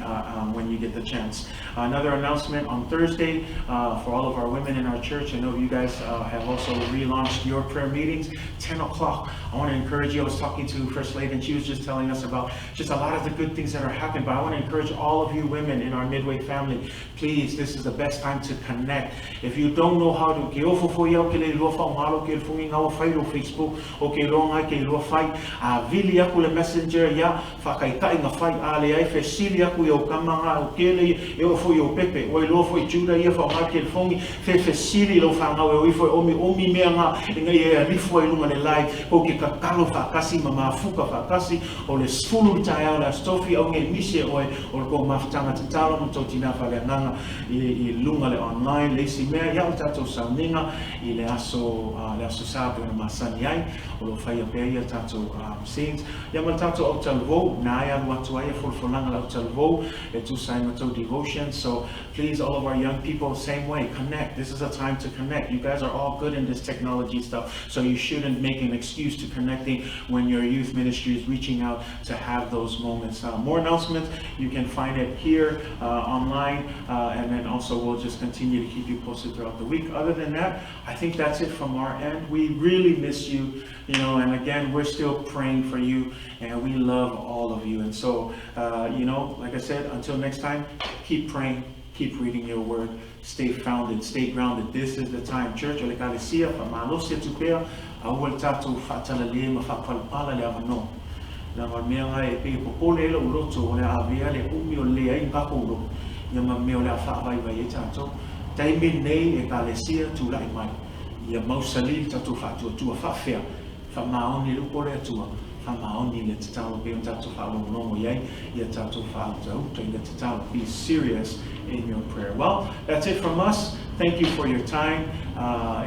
when you get the chance. Another announcement on Thursday for all of our women in our church. I know you guys have also relaunched your prayer meetings, 10 o'clock. I want to encourage you. I was talking to First Lady, and she was just telling us about just a lot of the good things that are happening. But I want to encourage all of you women in our Midway family, please, this is the best time to connect. If you don't know how to ke ofo fo ia ke le lo fa malo ke fu nga fai ro Facebook o ke lo nga ke lo fai a vili aku le messenger ya fa kai tai nga fai ale ai fe sili aku yo kamanga o ke le e ofo yo pepe o lo fo juda ia fa nga ke fu fe sili lo fa nga o fo omi me nga nga ia ri fo lu ngale live o ke ka kalo fa kasi mama fuka fa kasi o le sfulu tai ala stofi o nge mise o ko maftanga Tatalo mo totina fa le nga I lunga le online le si mea ia o tatou sauninga I le aso sabu na masani ai o lo fai a pea ia tatou scenes ia ma tatou au talvou na ia lu atu ai fulfulanga au talvou e tu sai ma tau devotion. So please, all of our young people, same way, connect. This is a time to connect. You guys are all good in this technology stuff, so you shouldn't make an excuse to connecting when your youth ministry is reaching out to have those moments. More announcements, you can find it here online, and then also we'll just continue to keep you posted throughout the week. Other than that, I think that's it from our end. We really miss you, and again, we're still praying for you, and we love all of you. And so, like I said, until next time, keep praying, keep reading your word, stay founded, stay grounded. This is the time. Church, ole kalesia fa malosia tupea, awal tatu fatala le mafapalpala le avano. Na mamianga e pe popole lo uloto ole avia le umi o le ai kakulo. Ya mameo le afa vai vai tato. Taimi nei e kalesia tu lai mai. Ya mausalil tatu fatu tu afafia. Fa maoni lu pole tua. Fa maoni le tatalo pe tatu fa lo no yai ya tatu fa tau to le tatalo. Be serious in your prayer. Well, that's it from us. Thank you for your time.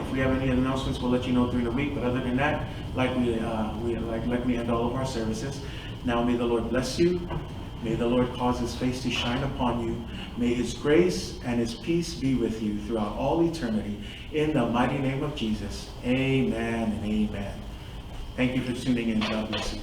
If we have any announcements, we'll let you know during the week. But other than that, like we end all of our services. Now may the Lord bless you. May the Lord cause His face to shine upon you. May His grace and His peace be with you throughout all eternity. In the mighty name of Jesus, amen and amen. Thank you for tuning in. God bless you.